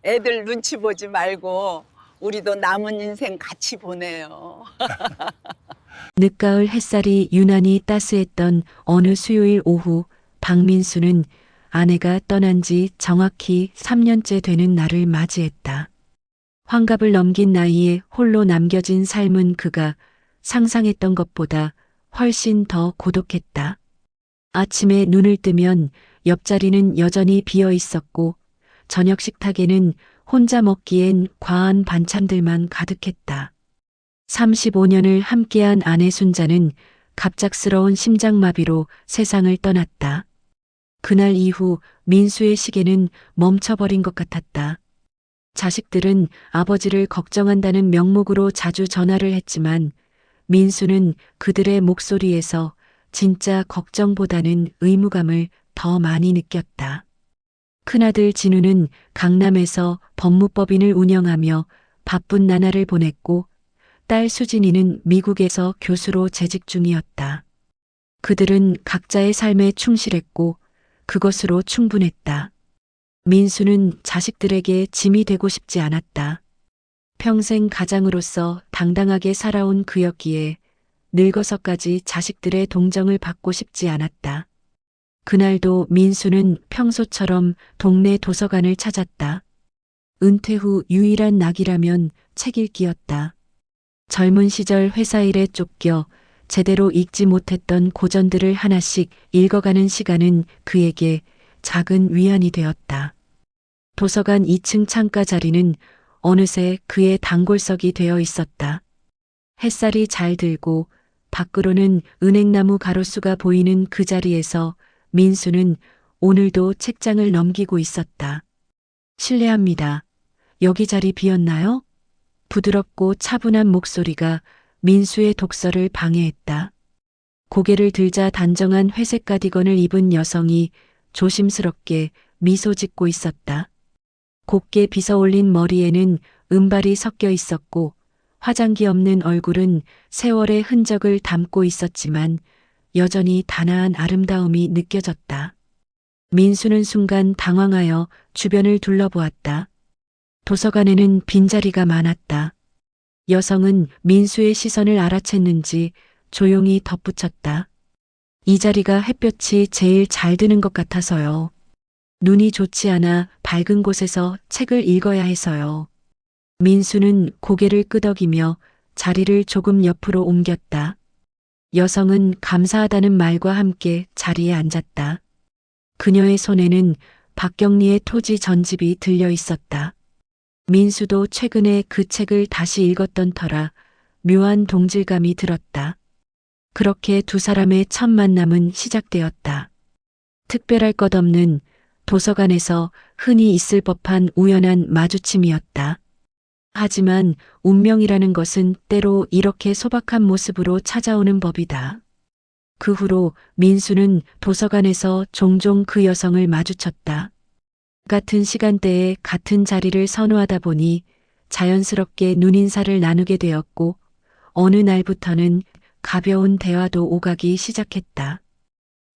애들 눈치 보지 말고 우리도 남은 인생 같이 보내요. 늦가을 햇살이 유난히 따스했던 어느 수요일 오후, 박민수는 아내가 떠난 지 정확히 3년째 되는 날을 맞이했다. 환갑을 넘긴 나이에 홀로 남겨진 삶은 그가 상상했던 것보다 훨씬 더 고독했다. 아침에 눈을 뜨면 옆자리는 여전히 비어 있었고 저녁 식탁에는 혼자 먹기엔 과한 반찬들만 가득했다. 35년을 함께한 아내 순자는 갑작스러운 심장마비로 세상을 떠났다. 그날 이후 민수의 시계는 멈춰버린 것 같았다. 자식들은 아버지를 걱정한다는 명목으로 자주 전화를 했지만 민수는 그들의 목소리에서 진짜 걱정보다는 의무감을 더 많이 느꼈다. 큰아들 진우는 강남에서 법무법인을 운영하며 바쁜 나날을 보냈고 딸 수진이는 미국에서 교수로 재직 중이었다. 그들은 각자의 삶에 충실했고 그것으로 충분했다. 민수는 자식들에게 짐이 되고 싶지 않았다. 평생 가장으로서 당당하게 살아온 그였기에 늙어서까지 자식들의 동정을 받고 싶지 않았다. 그날도 민수는 평소처럼 동네 도서관을 찾았다. 은퇴 후 유일한 낙이라면 책 읽기였다. 젊은 시절 회사 일에 쫓겨 제대로 읽지 못했던 고전들을 하나씩 읽어가는 시간은 그에게 작은 위안이 되었다. 도서관 2층 창가 자리는 어느새 그의 단골석이 되어 있었다. 햇살이 잘 들고 밖으로는 은행나무 가로수가 보이는 그 자리에서 민수는 오늘도 책장을 넘기고 있었다. 실례합니다. 여기 자리 비었나요? 부드럽고 차분한 목소리가 민수의 독서를 방해했다. 고개를 들자 단정한 회색 가디건을 입은 여성이 조심스럽게 미소 짓고 있었다. 곱게 빗어올린 머리에는 은발이 섞여 있었고 화장기 없는 얼굴은 세월의 흔적을 담고 있었지만 여전히 단아한 아름다움이 느껴졌다. 민수는 순간 당황하여 주변을 둘러보았다. 도서관에는 빈자리가 많았다. 여성은 민수의 시선을 알아챘는지 조용히 덧붙였다. 이 자리가 햇볕이 제일 잘 드는 것 같아서요. 눈이 좋지 않아 밝은 곳에서 책을 읽어야 해서요. 민수는 고개를 끄덕이며 자리를 조금 옆으로 옮겼다. 여성은 감사하다는 말과 함께 자리에 앉았다. 그녀의 손에는 박경리의 토지 전집이 들려 있었다. 민수도 최근에 그 책을 다시 읽었던 터라 묘한 동질감이 들었다. 그렇게 두 사람의 첫 만남은 시작되었다. 특별할 것 없는 도서관에서 흔히 있을 법한 우연한 마주침이었다. 하지만 운명이라는 것은 때로 이렇게 소박한 모습으로 찾아오는 법이다. 그 후로 민수는 도서관에서 종종 그 여성을 마주쳤다. 같은 시간대에 같은 자리를 선호하다 보니 자연스럽게 눈인사를 나누게 되었고 어느 날부터는 가벼운 대화도 오가기 시작했다.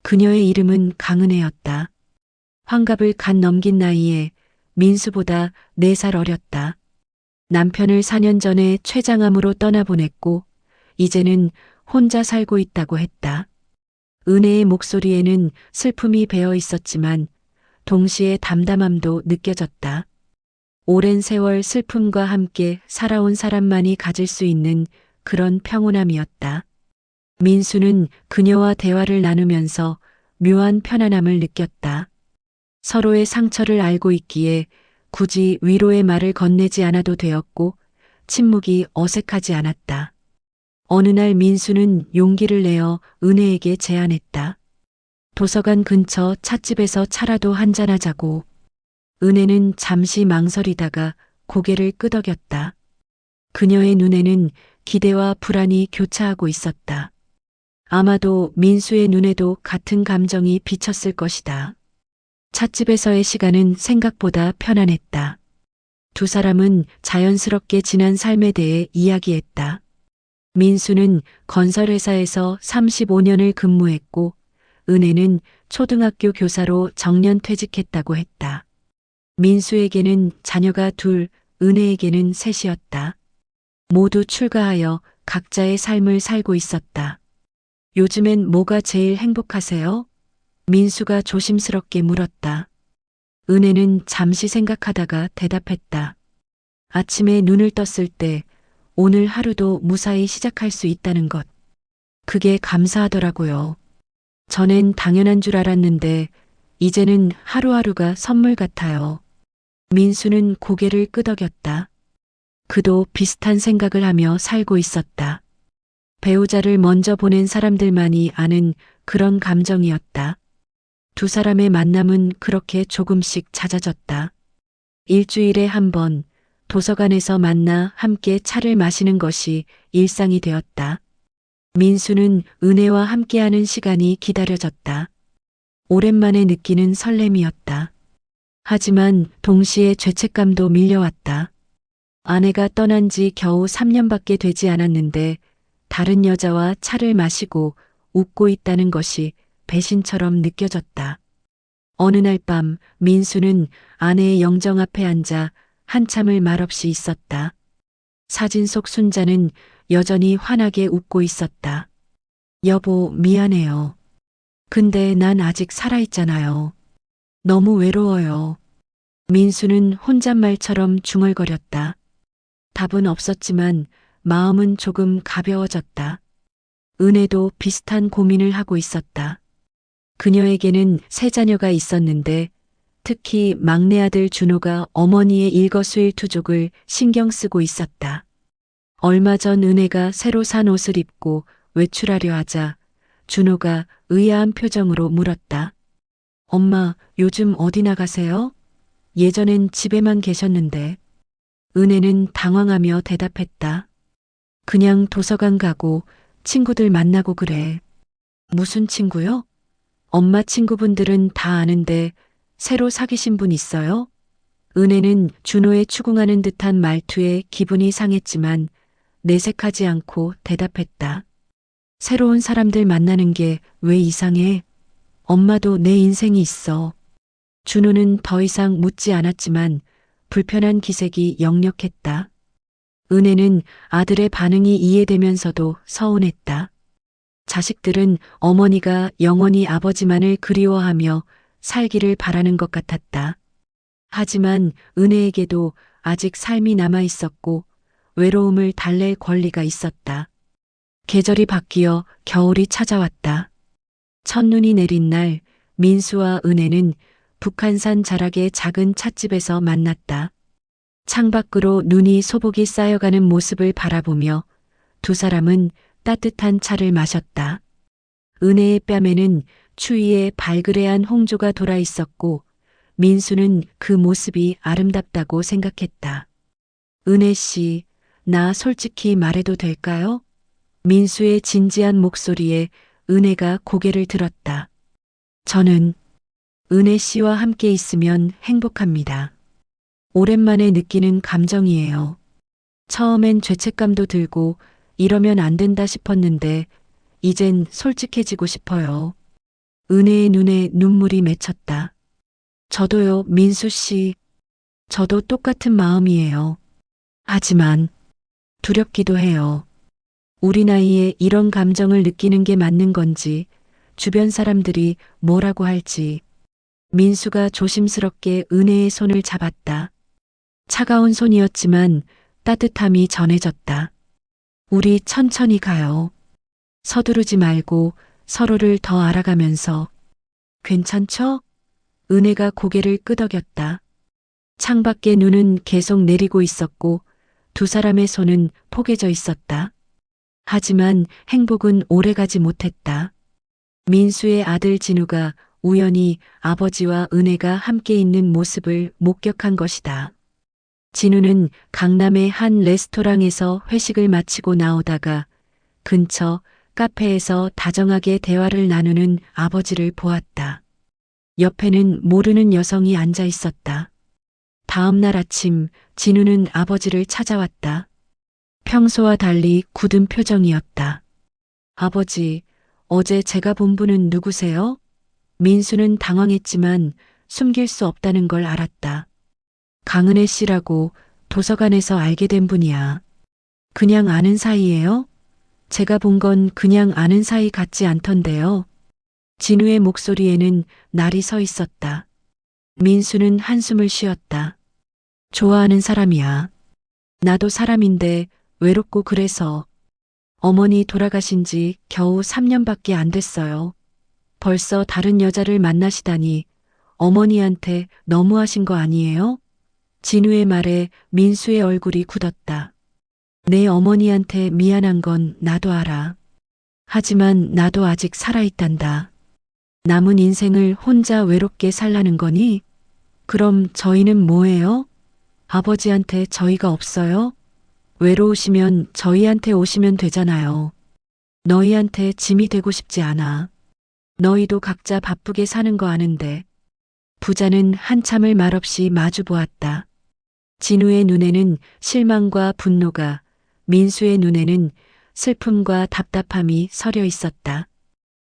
그녀의 이름은 강은혜였다. 환갑을 갓 넘긴 나이에 민수보다 4살 어렸다. 남편을 4년 전에 췌장암으로 떠나보냈고 이제는 혼자 살고 있다고 했다. 은혜의 목소리에는 슬픔이 배어 있었지만 동시에 담담함도 느껴졌다. 오랜 세월 슬픔과 함께 살아온 사람만이 가질 수 있는 그런 평온함이었다. 민수는 그녀와 대화를 나누면서 묘한 편안함을 느꼈다. 서로의 상처를 알고 있기에 굳이 위로의 말을 건네지 않아도 되었고 침묵이 어색하지 않았다. 어느 날 민수는 용기를 내어 은혜에게 제안했다. 도서관 근처 찻집에서 차라도 한잔하자고. 은혜는 잠시 망설이다가 고개를 끄덕였다. 그녀의 눈에는 기대와 불안이 교차하고 있었다. 아마도 민수의 눈에도 같은 감정이 비쳤을 것이다. 찻집에서의 시간은 생각보다 편안했다. 두 사람은 자연스럽게 지난 삶에 대해 이야기했다. 민수는 건설회사에서 35년을 근무했고 은혜는 초등학교 교사로 정년퇴직했다고 했다. 민수에게는 자녀가 둘, 은혜에게는 셋이었다. 모두 출가하여 각자의 삶을 살고 있었다. 요즘엔 뭐가 제일 행복하세요? 민수가 조심스럽게 물었다. 은혜는 잠시 생각하다가 대답했다. 아침에 눈을 떴을 때 오늘 하루도 무사히 시작할 수 있다는 것. 그게 감사하더라고요. 전엔 당연한 줄 알았는데 이제는 하루하루가 선물 같아요. 민수는 고개를 끄덕였다. 그도 비슷한 생각을 하며 살고 있었다. 배우자를 먼저 보낸 사람들만이 아는 그런 감정이었다. 두 사람의 만남은 그렇게 조금씩 잦아졌다. 일주일에 한 번 도서관에서 만나 함께 차를 마시는 것이 일상이 되었다. 민수는 은혜와 함께하는 시간이 기다려졌다. 오랜만에 느끼는 설렘이었다. 하지만 동시에 죄책감도 밀려왔다. 아내가 떠난 지 겨우 3년밖에 되지 않았는데 다른 여자와 차를 마시고 웃고 있다는 것이 배신처럼 느껴졌다. 어느 날 밤 민수는 아내의 영정 앞에 앉아 한참을 말없이 있었다. 사진 속 순자는 여전히 환하게 웃고 있었다. 여보, 미안해요. 근데 난 아직 살아있잖아요. 너무 외로워요. 민수는 혼잣말처럼 중얼거렸다. 답은 없었지만 마음은 조금 가벼워졌다. 은혜도 비슷한 고민을 하고 있었다. 그녀에게는 세 자녀가 있었는데 특히 막내 아들 준호가 어머니의 일거수일투족을 신경 쓰고 있었다. 얼마 전 은혜가 새로 산 옷을 입고 외출하려 하자 준호가 의아한 표정으로 물었다. 엄마, 요즘 어디 나가세요? 예전엔 집에만 계셨는데. 은혜는 당황하며 대답했다. 그냥 도서관 가고 친구들 만나고 그래. 무슨 친구요? 엄마 친구분들은 다 아는데 새로 사귀신 분 있어요? 은혜는 준호의 추궁하는 듯한 말투에 기분이 상했지만 내색하지 않고 대답했다. 새로운 사람들 만나는 게 왜 이상해? 엄마도 내 인생이 있어. 준호는 더 이상 묻지 않았지만 불편한 기색이 역력했다. 은혜는 아들의 반응이 이해되면서도 서운했다. 자식들은 어머니가 영원히 아버지만을 그리워하며 살기를 바라는 것 같았다. 하지만 은혜에게도 아직 삶이 남아 있었고 외로움을 달랠 권리가 있었다. 계절이 바뀌어 겨울이 찾아왔다. 첫눈이 내린 날 민수와 은혜는 북한산 자락의 작은 찻집에서 만났다. 창밖으로 눈이 소복이 쌓여가는 모습을 바라보며 두 사람은 따뜻한 차를 마셨다. 은혜의 뺨에는 추위에 발그레한 홍조가 돌아 있었고 민수는 그 모습이 아름답다고 생각했다. 은혜 씨, 나 솔직히 말해도 될까요? 민수의 진지한 목소리에 은혜가 고개를 들었다. 저는 은혜 씨와 함께 있으면 행복합니다. 오랜만에 느끼는 감정이에요. 처음엔 죄책감도 들고 이러면 안 된다 싶었는데 이젠 솔직해지고 싶어요. 은혜의 눈에 눈물이 맺혔다. 저도요, 민수 씨. 저도 똑같은 마음이에요. 하지만 두렵기도 해요. 우리 나이에 이런 감정을 느끼는 게 맞는 건지, 주변 사람들이 뭐라고 할지. 민수가 조심스럽게 은혜의 손을 잡았다. 차가운 손이었지만 따뜻함이 전해졌다. 우리 천천히 가요. 서두르지 말고 서로를 더 알아가면서. 괜찮죠? 은혜가 고개를 끄덕였다. 창밖에 눈은 계속 내리고 있었고 두 사람의 손은 포개져 있었다. 하지만 행복은 오래가지 못했다. 민수의 아들 진우가 우연히 아버지와 은혜가 함께 있는 모습을 목격한 것이다. 진우는 강남의 한 레스토랑에서 회식을 마치고 나오다가 근처 카페에서 다정하게 대화를 나누는 아버지를 보았다. 옆에는 모르는 여성이 앉아 있었다. 다음 날 아침 진우는 아버지를 찾아왔다. 평소와 달리 굳은 표정이었다. 아버지, 어제 제가 본 분은 누구세요? 민수는 당황했지만 숨길 수 없다는 걸 알았다. 강은혜 씨라고 도서관에서 알게 된 분이야. 그냥 아는 사이예요? 제가 본 건 그냥 아는 사이 같지 않던데요. 진우의 목소리에는 날이 서 있었다. 민수는 한숨을 쉬었다. 좋아하는 사람이야. 나도 사람인데 외롭고 그래서 어머니 돌아가신 지 겨우 3년밖에 안 됐어요. 벌써 다른 여자를 만나시다니 어머니한테 너무하신 거 아니에요? 진우의 말에 민수의 얼굴이 굳었다. 내 어머니한테 미안한 건 나도 알아. 하지만 나도 아직 살아있단다. 남은 인생을 혼자 외롭게 살라는 거니? 그럼 저희는 뭐예요? 아버지한테 저희가 없어요? 외로우시면 저희한테 오시면 되잖아요. 너희한테 짐이 되고 싶지 않아. 너희도 각자 바쁘게 사는 거 아는데. 부자는 한참을 말없이 마주 보았다. 진우의 눈에는 실망과 분노가, 민수의 눈에는 슬픔과 답답함이 서려 있었다.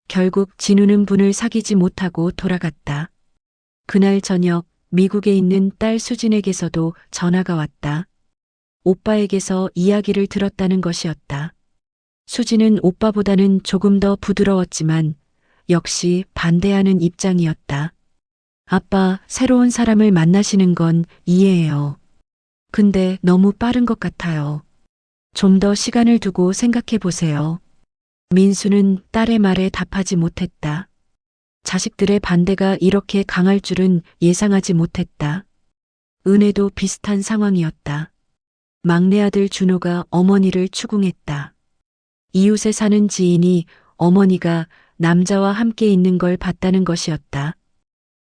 결국 진우는 분을 사귀지 못하고 돌아갔다. 그날 저녁 미국에 있는 딸 수진에게서도 전화가 왔다. 오빠에게서 이야기를 들었다는 것이었다. 수진은 오빠보다는 조금 더 부드러웠지만 역시 반대하는 입장이었다. 아빠, 새로운 사람을 만나시는 건 이해해요. 근데 너무 빠른 것 같아요. 좀 더 시간을 두고 생각해 보세요. 민수는 딸의 말에 답하지 못했다. 자식들의 반대가 이렇게 강할 줄은 예상하지 못했다. 은혜도 비슷한 상황이었다. 막내 아들 준호가 어머니를 추궁했다. 이웃에 사는 지인이 어머니가 남자와 함께 있는 걸 봤다는 것이었다.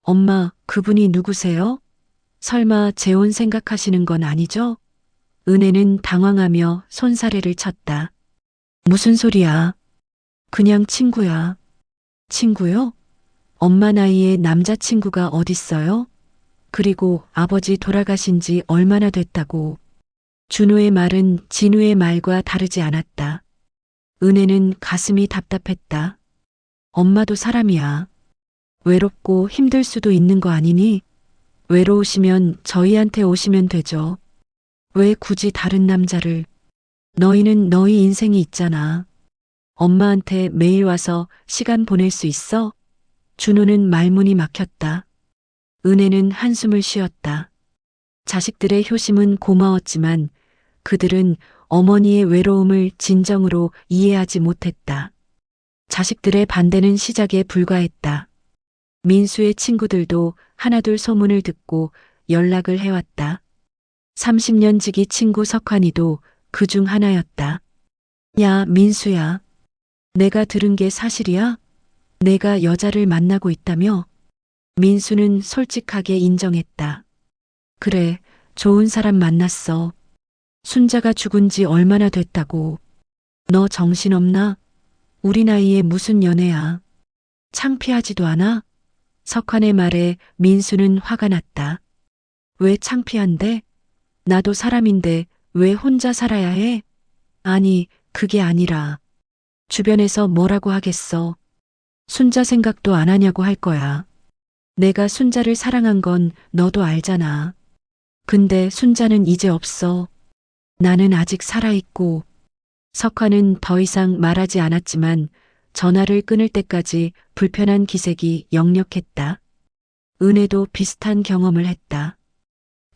엄마, 그분이 누구세요? 설마 재혼 생각하시는 건 아니죠? 은혜는 당황하며 손사래를 쳤다. 무슨 소리야? 그냥 친구야. 친구요? 엄마 나이에 남자친구가 어딨어요? 그리고 아버지 돌아가신 지 얼마나 됐다고. 준호의 말은 진우의 말과 다르지 않았다. 은혜는 가슴이 답답했다. 엄마도 사람이야. 외롭고 힘들 수도 있는 거 아니니? 외로우시면 저희한테 오시면 되죠. 왜 굳이 다른 남자를? 너희는 너희 인생이 있잖아. 엄마한테 매일 와서 시간 보낼 수 있어? 준호는 말문이 막혔다. 은혜는 한숨을 쉬었다. 자식들의 효심은 고마웠지만 그들은 어머니의 외로움을 진정으로 이해하지 못했다. 자식들의 반대는 시작에 불과했다. 민수의 친구들도 하나둘 소문을 듣고 연락을 해왔다. 30년 지기 친구 석환이도 그 중 하나였다. 야, 민수야. 내가 들은 게 사실이야? 내가 여자를 만나고 있다며? 민수는 솔직하게 인정했다. 그래, 좋은 사람 만났어. 순자가 죽은 지 얼마나 됐다고. 너 정신없나? 우리 나이에 무슨 연애야. 창피하지도 않아? 석환의 말에 민수는 화가 났다. 왜 창피한데? 나도 사람인데 왜 혼자 살아야 해? 아니, 그게 아니라. 주변에서 뭐라고 하겠어. 순자 생각도 안 하냐고 할 거야. 내가 순자를 사랑한 건 너도 알잖아. 근데 순자는 이제 없어. 나는 아직 살아있고. 석환은 더 이상 말하지 않았지만 전화를 끊을 때까지 불편한 기색이 역력했다. 은혜도 비슷한 경험을 했다.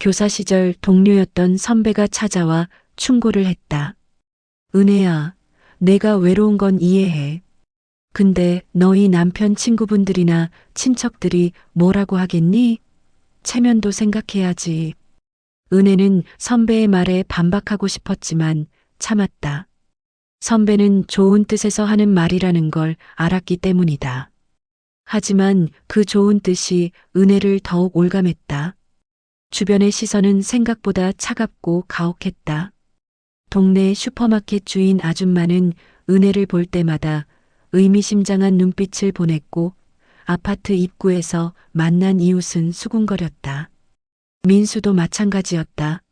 교사 시절 동료였던 선배가 찾아와 충고를 했다. 은혜야, 내가 외로운 건 이해해. 근데 너희 남편 친구분들이나 친척들이 뭐라고 하겠니? 체면도 생각해야지. 은혜는 선배의 말에 반박하고 싶었지만 참았다. 선배는 좋은 뜻에서 하는 말이라는 걸 알았기 때문이다. 하지만 그 좋은 뜻이 은혜를 더욱 올감했다. 주변의 시선은 생각보다 차갑고 가혹했다. 동네 슈퍼마켓 주인 아줌마는 은혜를 볼 때마다 의미심장한 눈빛을 보냈고 아파트 입구에서 만난 이웃은 수군거렸다. 민수도 마찬가지였다.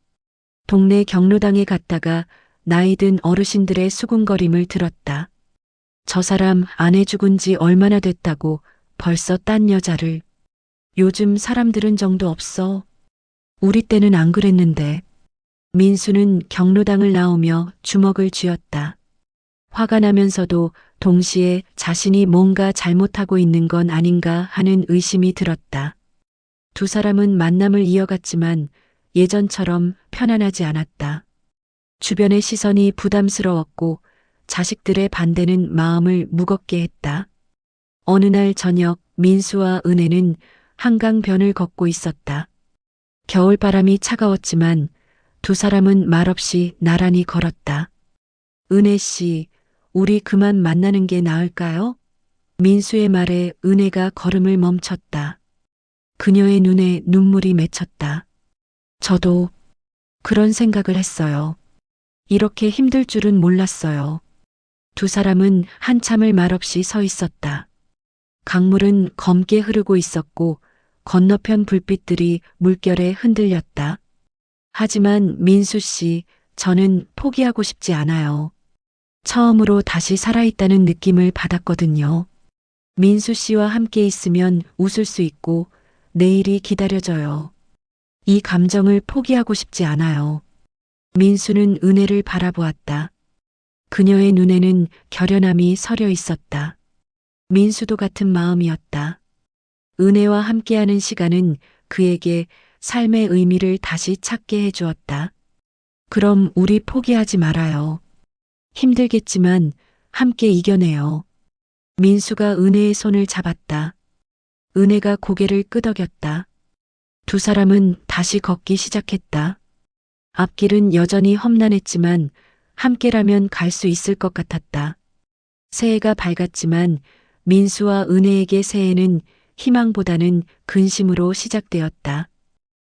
동네 경로당에 갔다가 나이 든 어르신들의 수군거림을 들었다. 저 사람 아내 죽은 지 얼마나 됐다고 벌써 딴 여자를. 요즘 사람들은 정도 없어. 우리 때는 안 그랬는데. 민수는 경로당을 나오며 주먹을 쥐었다. 화가 나면서도 동시에 자신이 뭔가 잘못하고 있는 건 아닌가 하는 의심이 들었다. 두 사람은 만남을 이어갔지만 예전처럼 편안하지 않았다. 주변의 시선이 부담스러웠고 자식들의 반대는 마음을 무겁게 했다. 어느 날 저녁 민수와 은혜는 한강변을 걷고 있었다. 겨울바람이 차가웠지만 두 사람은 말없이 나란히 걸었다. 은혜 씨, 우리 그만 만나는 게 나을까요? 민수의 말에 은혜가 걸음을 멈췄다. 그녀의 눈에 눈물이 맺혔다. 저도 그런 생각을 했어요. 이렇게 힘들 줄은 몰랐어요. 두 사람은 한참을 말없이 서 있었다. 강물은 검게 흐르고 있었고 건너편 불빛들이 물결에 흔들렸다. 하지만 민수 씨, 저는 포기하고 싶지 않아요. 처음으로 다시 살아있다는 느낌을 받았거든요. 민수 씨와 함께 있으면 웃을 수 있고 내일이 기다려져요. 이 감정을 포기하고 싶지 않아요. 민수는 은혜를 바라보았다. 그녀의 눈에는 결연함이 서려 있었다. 민수도 같은 마음이었다. 은혜와 함께하는 시간은 그에게 삶의 의미를 다시 찾게 해주었다. 그럼 우리 포기하지 말아요. 힘들겠지만 함께 이겨내요. 민수가 은혜의 손을 잡았다. 은혜가 고개를 끄덕였다. 두 사람은 다시 걷기 시작했다. 앞길은 여전히 험난했지만 함께라면 갈 수 있을 것 같았다. 새해가 밝았지만 민수와 은혜에게 새해는 희망보다는 근심으로 시작되었다.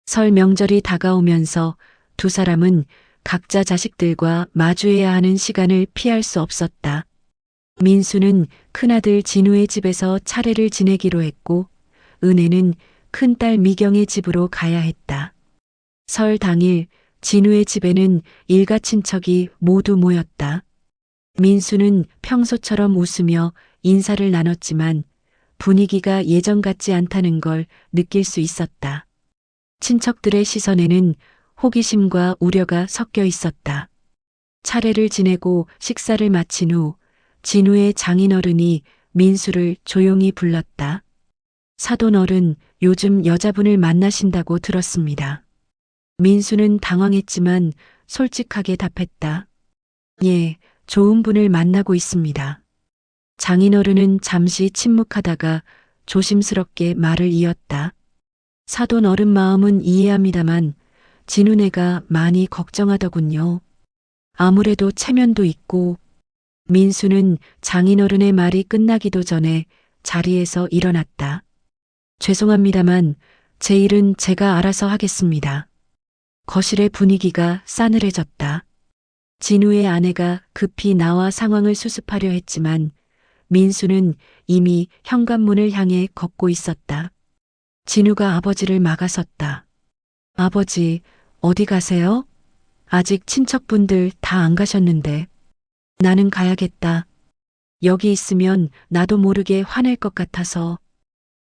설 명절이 다가오면서 두 사람은 각자 자식들과 마주해야 하는 시간을 피할 수 없었다. 민수는 큰아들 진우의 집에서 차례를 지내기로 했고 은혜는 큰딸 미경의 집으로 가야 했다. 설 당일 진우의 집에는 일가 친척이 모두 모였다. 민수는 평소처럼 웃으며 인사를 나눴지만 분위기가 예전 같지 않다는 걸 느낄 수 있었다. 친척들의 시선에는 호기심과 우려가 섞여 있었다. 차례를 지내고 식사를 마친 후 진우의 장인어른이 민수를 조용히 불렀다. 사돈어른, 요즘 여자분을 만나신다고 들었습니다. 민수는 당황했지만 솔직하게 답했다. 예, 좋은 분을 만나고 있습니다. 장인어른은 잠시 침묵하다가 조심스럽게 말을 이었다. 사돈어른 마음은 이해합니다만 진우네가 많이 걱정하더군요. 아무래도 체면도 있고. 민수는 장인어른의 말이 끝나기도 전에 자리에서 일어났다. 죄송합니다만 제 일은 제가 알아서 하겠습니다. 거실의 분위기가 싸늘해졌다. 진우의 아내가 급히 나와 상황을 수습하려 했지만 민수는 이미 현관문을 향해 걷고 있었다. 진우가 아버지를 막아섰다. 아버지, 어디 가세요? 아직 친척분들 다 안 가셨는데. 나는 가야겠다. 여기 있으면 나도 모르게 화낼 것 같아서.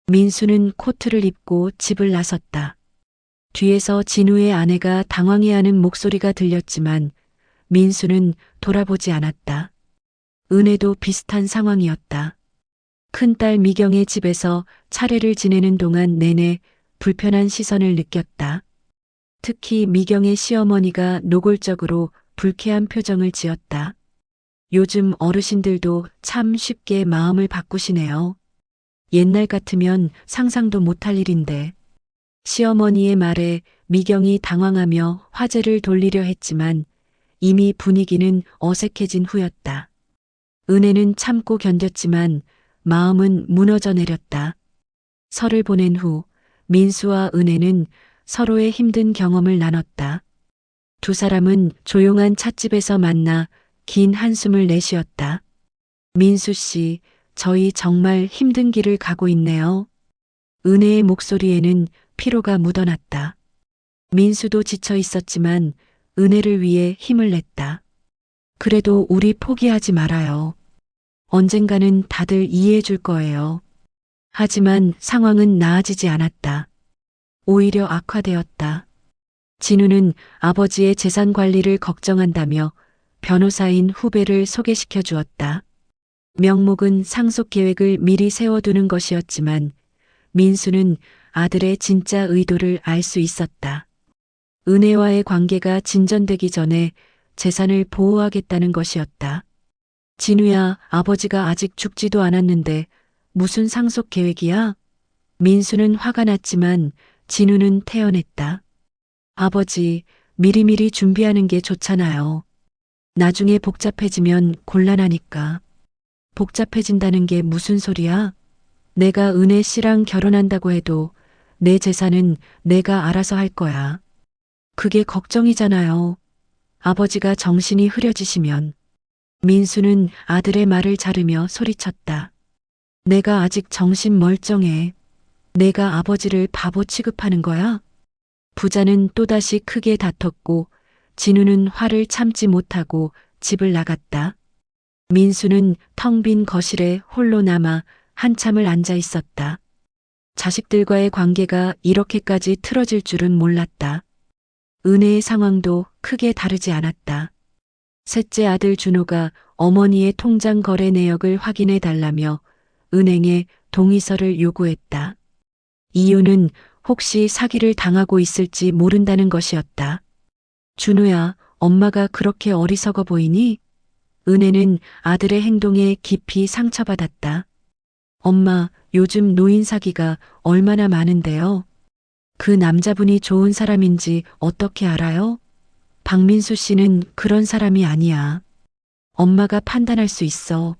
민수는 코트를 입고 집을 나섰다. 뒤에서 진우의 아내가 당황해하는 목소리가 들렸지만 민수는 돌아보지 않았다. 은혜도 비슷한 상황이었다. 큰딸 미경의 집에서 차례를 지내는 동안 내내 불편한 시선을 느꼈다. 특히 미경의 시어머니가 노골적으로 불쾌한 표정을 지었다. 요즘 어르신들도 참 쉽게 마음을 바꾸시네요. 옛날 같으면 상상도 못할 일인데. 시어머니의 말에 미경이 당황하며 화제를 돌리려 했지만 이미 분위기는 어색해진 후였다. 은혜는 참고 견뎠지만 마음은 무너져 내렸다. 설을 보낸 후 민수와 은혜는 서로의 힘든 경험을 나눴다. 두 사람은 조용한 찻집에서 만나 긴 한숨을 내쉬었다. 민수 씨, 저희 정말 힘든 길을 가고 있네요. 은혜의 목소리에는 피로가 묻어났다. 민수도 지쳐 있었지만 은혜를 위해 힘을 냈다. 그래도 우리 포기하지 말아요. 언젠가는 다들 이해해 줄 거예요. 하지만 상황은 나아지지 않았다. 오히려 악화되었다. 진우는 아버지의 재산 관리를 걱정한다며 변호사인 후배를 소개시켜 주었다. 명목은 상속 계획을 미리 세워두는 것이었지만 민수는 아들의 진짜 의도를 알 수 있었다. 은혜와의 관계가 진전되기 전에 재산을 보호하겠다는 것이었다. 진우야, 아버지가 아직 죽지도 않았는데 무슨 상속 계획이야? 민수는 화가 났지만 진우는 태연했다. 아버지, 미리미리 준비하는 게 좋잖아요. 나중에 복잡해지면 곤란하니까. 복잡해진다는 게 무슨 소리야? 내가 은혜 씨랑 결혼한다고 해도 내 재산은 내가 알아서 할 거야. 그게 걱정이잖아요. 아버지가 정신이 흐려지시면. 민수는 아들의 말을 자르며 소리쳤다. 내가 아직 정신 멀쩡해. 내가 아버지를 바보 취급하는 거야? 부자는 또다시 크게 다퉜고 진우는 화를 참지 못하고 집을 나갔다. 민수는 텅 빈 거실에 홀로 남아 한참을 앉아 있었다. 자식들과의 관계가 이렇게까지 틀어질 줄은 몰랐다. 은혜의 상황도 크게 다르지 않았다. 셋째 아들 준호가 어머니의 통장 거래 내역을 확인해 달라며 은행에 동의서를 요구했다. 이유는 혹시 사기를 당하고 있을지 모른다는 것이었다. 준호야, 엄마가 그렇게 어리석어 보이니? 은혜는 아들의 행동에 깊이 상처받았다. 엄마, 요즘 노인 사기가 얼마나 많은데요. 그 남자분이 좋은 사람인지 어떻게 알아요? 박민수 씨는 그런 사람이 아니야. 엄마가 판단할 수 있어.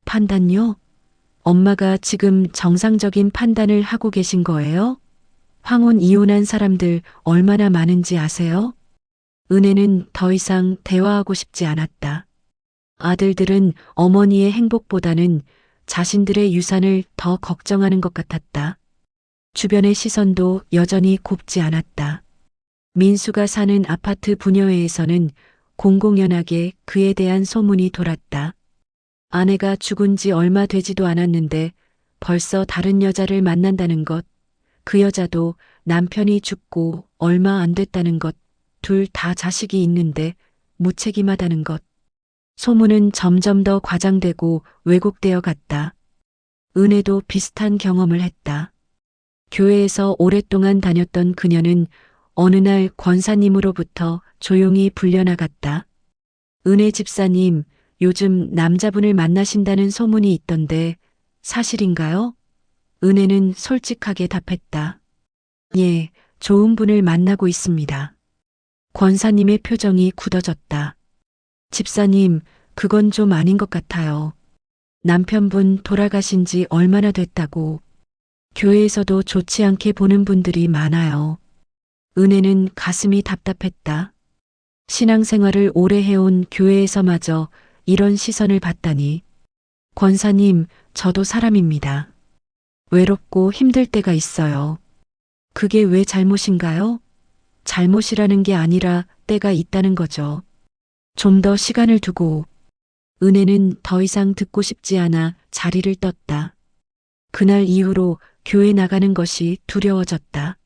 판단요? 엄마가 지금 정상적인 판단을 하고 계신 거예요? 황혼 이혼한 사람들 얼마나 많은지 아세요? 은혜는 더 이상 대화하고 싶지 않았다. 아들들은 어머니의 행복보다는 자신들의 유산을 더 걱정하는 것 같았다. 주변의 시선도 여전히 곱지 않았다. 민수가 사는 아파트 부녀회에서는 공공연하게 그에 대한 소문이 돌았다. 아내가 죽은 지 얼마 되지도 않았는데 벌써 다른 여자를 만난다는 것, 그 여자도 남편이 죽고 얼마 안 됐다는 것, 둘 다 자식이 있는데 무책임하다는 것. 소문은 점점 더 과장되고 왜곡되어 갔다. 은혜도 비슷한 경험을 했다. 교회에서 오랫동안 다녔던 그녀는 어느 날 권사님으로부터 조용히 불려나갔다. 은혜 집사님, 요즘 남자분을 만나신다는 소문이 있던데 사실인가요? 은혜는 솔직하게 답했다. 예, 좋은 분을 만나고 있습니다. 권사님의 표정이 굳어졌다. 집사님, 그건 좀 아닌 것 같아요. 남편분 돌아가신 지 얼마나 됐다고. 교회에서도 좋지 않게 보는 분들이 많아요. 은혜는 가슴이 답답했다. 신앙생활을 오래 해온 교회에서마저 이런 시선을 받다니. 권사님, 저도 사람입니다. 외롭고 힘들 때가 있어요. 그게 왜 잘못인가요? 잘못이라는 게 아니라 때가 있다는 거죠. 좀 더 시간을 두고. 은혜는 더 이상 듣고 싶지 않아 자리를 떴다. 그날 이후로 교회 나가는 것이 두려워졌다.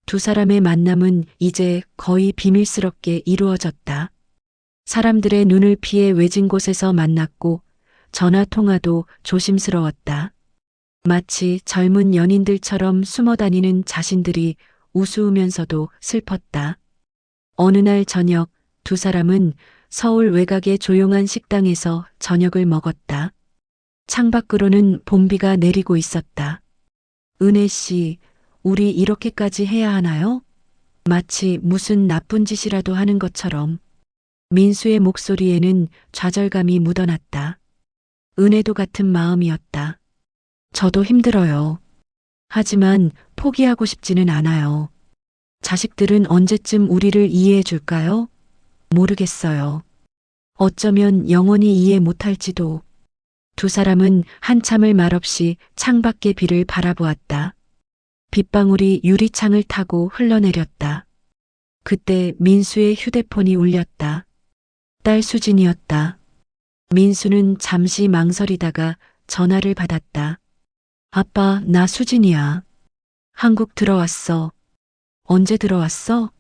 두 사람의 만남은 이제 거의 비밀스럽게 이루어졌다. 사람들의 눈을 피해 외진 곳에서 만났고 전화 통화도 조심스러웠다. 마치 젊은 연인들처럼 숨어 다니는 자신들이 우스우면서도 슬펐다. 어느 날 저녁 두 사람은 서울 외곽의 조용한 식당에서 저녁을 먹었다. 창밖으로는 봄비가 내리고 있었다. 은혜 씨, 우리 이렇게까지 해야 하나요? 마치 무슨 나쁜 짓이라도 하는 것처럼. 민수의 목소리에는 좌절감이 묻어났다. 은혜도 같은 마음이었다. 저도 힘들어요. 하지만 포기하고 싶지는 않아요. 자식들은 언제쯤 우리를 이해해 줄까요? 모르겠어요. 어쩌면 영원히 이해 못할지도. 두 사람은 한참을 말없이 창밖의 비를 바라보았다. 빗방울이 유리창을 타고 흘러내렸다. 그때 민수의 휴대폰이 울렸다. 딸 수진이었다. 민수는 잠시 망설이다가 전화를 받았다. 아빠, 나 수진이야. 한국 들어왔어. 언제 들어왔어?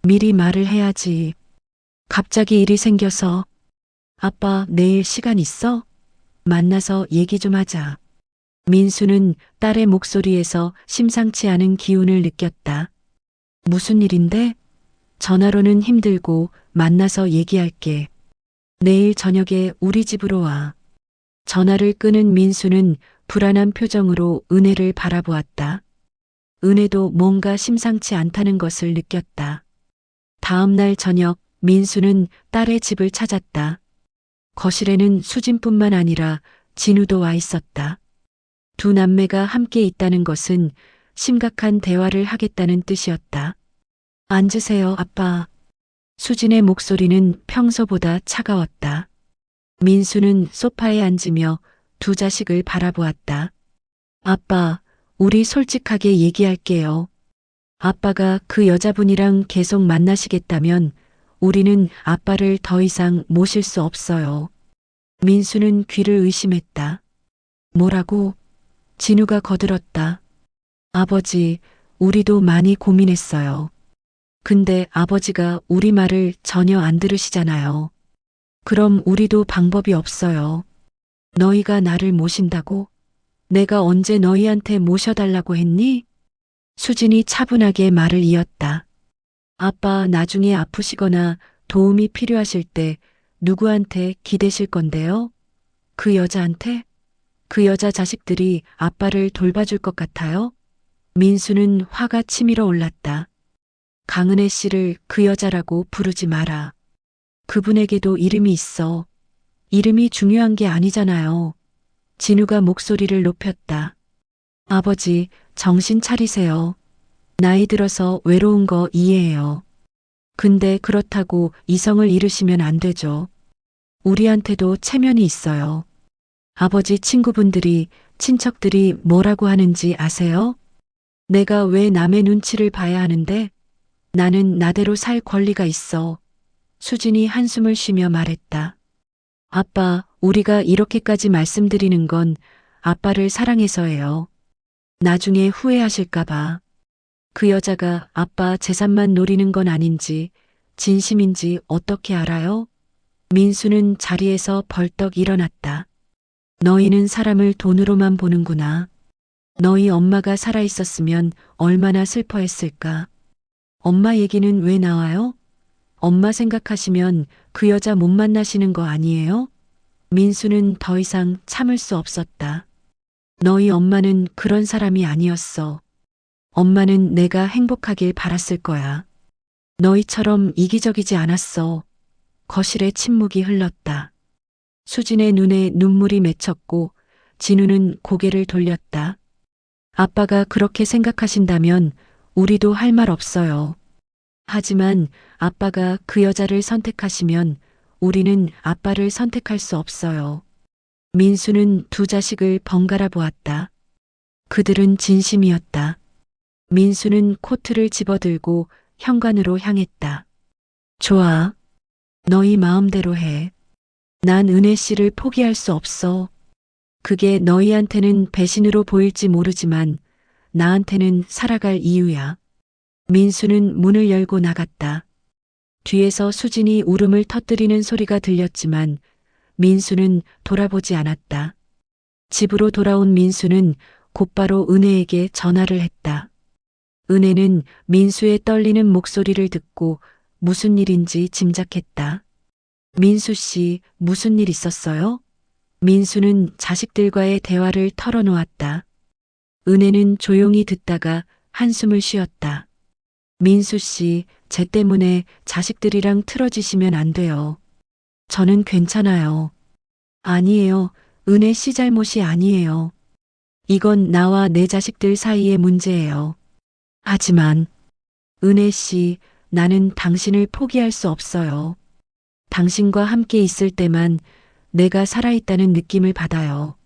미리 말을 해야지. 갑자기 일이 생겨서. 아빠, 내일 시간 있어? 만나서 얘기 좀 하자. 민수는 딸의 목소리에서 심상치 않은 기운을 느꼈다. 무슨 일인데? 전화로는 힘들고 만나서 얘기할게. 내일 저녁에 우리 집으로 와. 전화를 끄는 민수는 불안한 표정으로 은혜를 바라보았다. 은혜도 뭔가 심상치 않다는 것을 느꼈다. 다음 날 저녁 민수는 딸의 집을 찾았다. 거실에는 수진뿐만 아니라 진우도 와 있었다. 두 남매가 함께 있다는 것은 심각한 대화를 하겠다는 뜻이었다. 앉으세요, 아빠. 수진의 목소리는 평소보다 차가웠다. 민수는 소파에 앉으며 두 자식을 바라보았다. 아빠, 우리 솔직하게 얘기할게요. 아빠가 그 여자분이랑 계속 만나시겠다면 우리는 아빠를 더 이상 모실 수 없어요. 민수는 귀를 의심했다. 뭐라고? 진우가 거들었다. 아버지, 우리도 많이 고민했어요. 근데 아버지가 우리 말을 전혀 안 들으시잖아요. 그럼 우리도 방법이 없어요. 너희가 나를 모신다고? 내가 언제 너희한테 모셔달라고 했니? 수진이 차분하게 말을 이었다. 아빠 나중에 아프시거나 도움이 필요하실 때 누구한테 기대실 건데요? 그 여자한테? 그 여자 자식들이 아빠를 돌봐줄 것 같아요? 민수는 화가 치밀어 올랐다. 강은혜 씨를 그 여자라고 부르지 마라. 그분에게도 이름이 있어. 이름이 중요한 게 아니잖아요. 진우가 목소리를 높였다. 아버지, 정신 차리세요. 나이 들어서 외로운 거 이해해요. 근데 그렇다고 이성을 잃으시면 안 되죠. 우리한테도 체면이 있어요. 아버지 친구분들이, 친척들이 뭐라고 하는지 아세요? 내가 왜 남의 눈치를 봐야 하는데? 나는 나대로 살 권리가 있어. 수진이 한숨을 쉬며 말했다. 아빠, 우리가 이렇게까지 말씀드리는 건 아빠를 사랑해서예요. 나중에 후회하실까봐. 그 여자가 아빠 재산만 노리는 건 아닌지, 진심인지 어떻게 알아요? 민수는 자리에서 벌떡 일어났다. 너희는 사람을 돈으로만 보는구나. 너희 엄마가 살아있었으면 얼마나 슬퍼했을까. 엄마 얘기는 왜 나와요? 엄마 생각하시면 그 여자 못 만나시는 거 아니에요? 민수는 더 이상 참을 수 없었다. 너희 엄마는 그런 사람이 아니었어. 엄마는 내가 행복하길 바랐을 거야. 너희처럼 이기적이지 않았어. 거실에 침묵이 흘렀다. 수진의 눈에 눈물이 맺혔고 진우는 고개를 돌렸다. 아빠가 그렇게 생각하신다면 우리도 할 말 없어요. 하지만 아빠가 그 여자를 선택하시면 우리는 아빠를 선택할 수 없어요. 민수는 두 자식을 번갈아 보았다. 그들은 진심이었다. 민수는 코트를 집어들고 현관으로 향했다. 좋아. 너희 마음대로 해. 난 은혜 씨를 포기할 수 없어. 그게 너희한테는 배신으로 보일지 모르지만 나한테는 살아갈 이유야. 민수는 문을 열고 나갔다. 뒤에서 수진이 울음을 터뜨리는 소리가 들렸지만 민수는 돌아보지 않았다. 집으로 돌아온 민수는 곧바로 은혜에게 전화를 했다. 은혜는 민수의 떨리는 목소리를 듣고 무슨 일인지 짐작했다. 민수 씨, 무슨 일 있었어요? 민수는 자식들과의 대화를 털어놓았다. 은혜는 조용히 듣다가 한숨을 쉬었다. 민수 씨, 쟤 때문에 자식들이랑 틀어지시면 안 돼요. 저는 괜찮아요. 아니에요. 은혜 씨 잘못이 아니에요. 이건 나와 내 자식들 사이의 문제예요. 하지만 은혜 씨, 나는 당신을 포기할 수 없어요. 당신과 함께 있을 때만 내가 살아있다는 느낌을 받아요.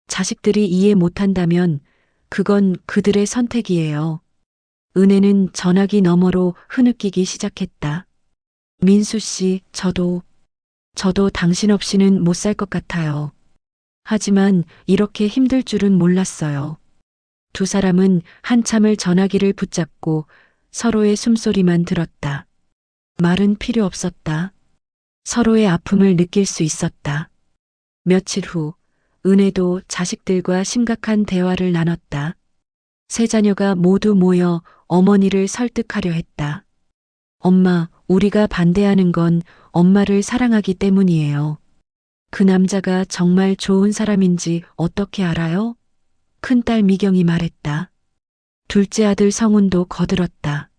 자식들이 이해 못한다면 그건 그들의 선택이에요. 은혜는 전화기 너머로 흐느끼기 시작했다. 민수 씨, 저도 당신 없이는 못 살 것 같아요. 하지만 이렇게 힘들 줄은 몰랐어요. 두 사람은 한참을 전화기를 붙잡고 서로의 숨소리만 들었다. 말은 필요 없었다. 서로의 아픔을 느낄 수 있었다. 며칠 후 은혜도 자식들과 심각한 대화를 나눴다. 세 자녀가 모두 모여 어머니를 설득하려 했다. 엄마, 우리가 반대하는 건 엄마를 사랑하기 때문이에요. 그 남자가 정말 좋은 사람인지 어떻게 알아요? 큰딸 미경이 말했다. 둘째 아들 성훈도 거들었다.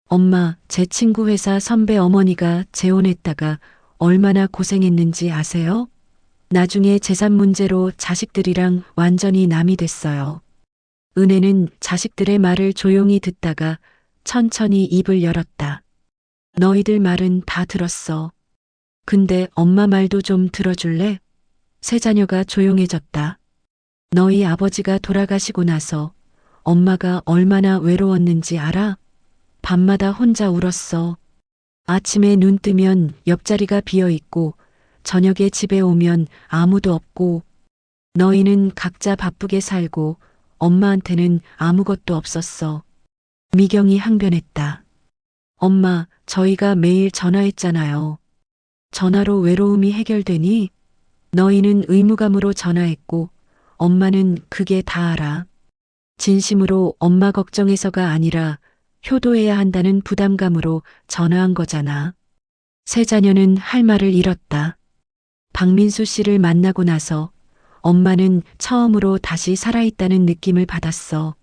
엄마, 제 친구 회사 선배 어머니가 재혼했다가 얼마나 고생했는지 아세요? 나중에 재산 문제로 자식들이랑 완전히 남이 됐어요. 은혜는 자식들의 말을 조용히 듣다가 천천히 입을 열었다. 너희들 말은 다 들었어. 근데 엄마 말도 좀 들어줄래? 세 자녀가 조용해졌다. 너희 아버지가 돌아가시고 나서 엄마가 얼마나 외로웠는지 알아? 밤마다 혼자 울었어. 아침에 눈 뜨면 옆자리가 비어 있고 저녁에 집에 오면 아무도 없고 너희는 각자 바쁘게 살고 엄마한테는 아무것도 없었어. 미경이 항변했다. 엄마, 저희가 매일 전화했잖아요. 전화로 외로움이 해결되니? 너희는 의무감으로 전화했고 엄마는 그게 다 알아. 진심으로 엄마 걱정해서가 아니라 효도해야 한다는 부담감으로 전화한 거잖아. 세 자녀는 할 말을 잃었다. 박민수 씨를 만나고 나서 엄마는 처음으로 다시 살아있다는 느낌을 받았어.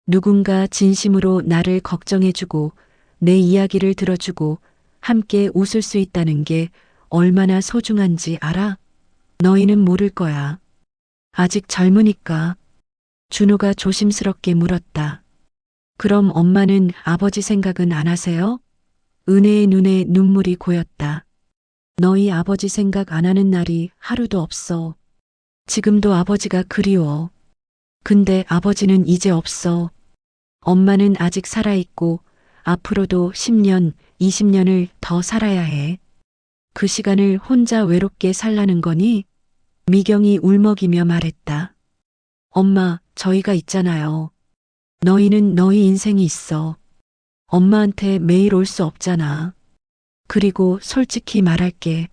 누군가 진심으로 나를 걱정해주고 내 이야기를 들어주고 함께 웃을 수 있다는 게 얼마나 소중한지 알아? 너희는 모를 거야. 아직 젊으니까. 준호가 조심스럽게 물었다. 그럼 엄마는 아버지 생각은 안 하세요? 은혜의 눈에 눈물이 고였다. 너희 아버지 생각 안 하는 날이 하루도 없어. 지금도 아버지가 그리워. 근데 아버지는 이제 없어. 엄마는 아직 살아있고 앞으로도 10년, 20년을 더 살아야 해. 그 시간을 혼자 외롭게 살라는 거니? 미경이 울먹이며 말했다. 엄마, 저희가 있잖아요. 너희는 너희 인생이 있어. 엄마한테 매일 올 수 없잖아. 그리고 솔직히 말할게.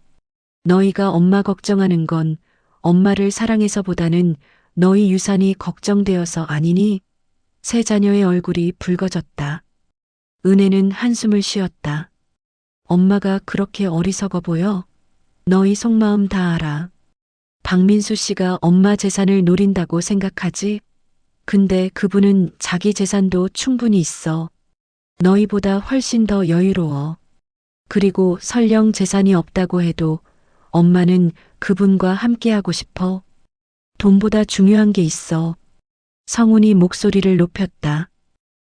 너희가 엄마 걱정하는 건 엄마를 사랑해서보다는 너희 유산이 걱정되어서 아니니? 세 자녀의 얼굴이 붉어졌다. 은혜는 한숨을 쉬었다. 엄마가 그렇게 어리석어 보여? 너희 속마음 다 알아. 박민수 씨가 엄마 재산을 노린다고 생각하지? 근데 그분은 자기 재산도 충분히 있어. 너희보다 훨씬 더 여유로워. 그리고 설령 재산이 없다고 해도 엄마는 그분과 함께하고 싶어. 돈보다 중요한 게 있어. 성훈이 목소리를 높였다.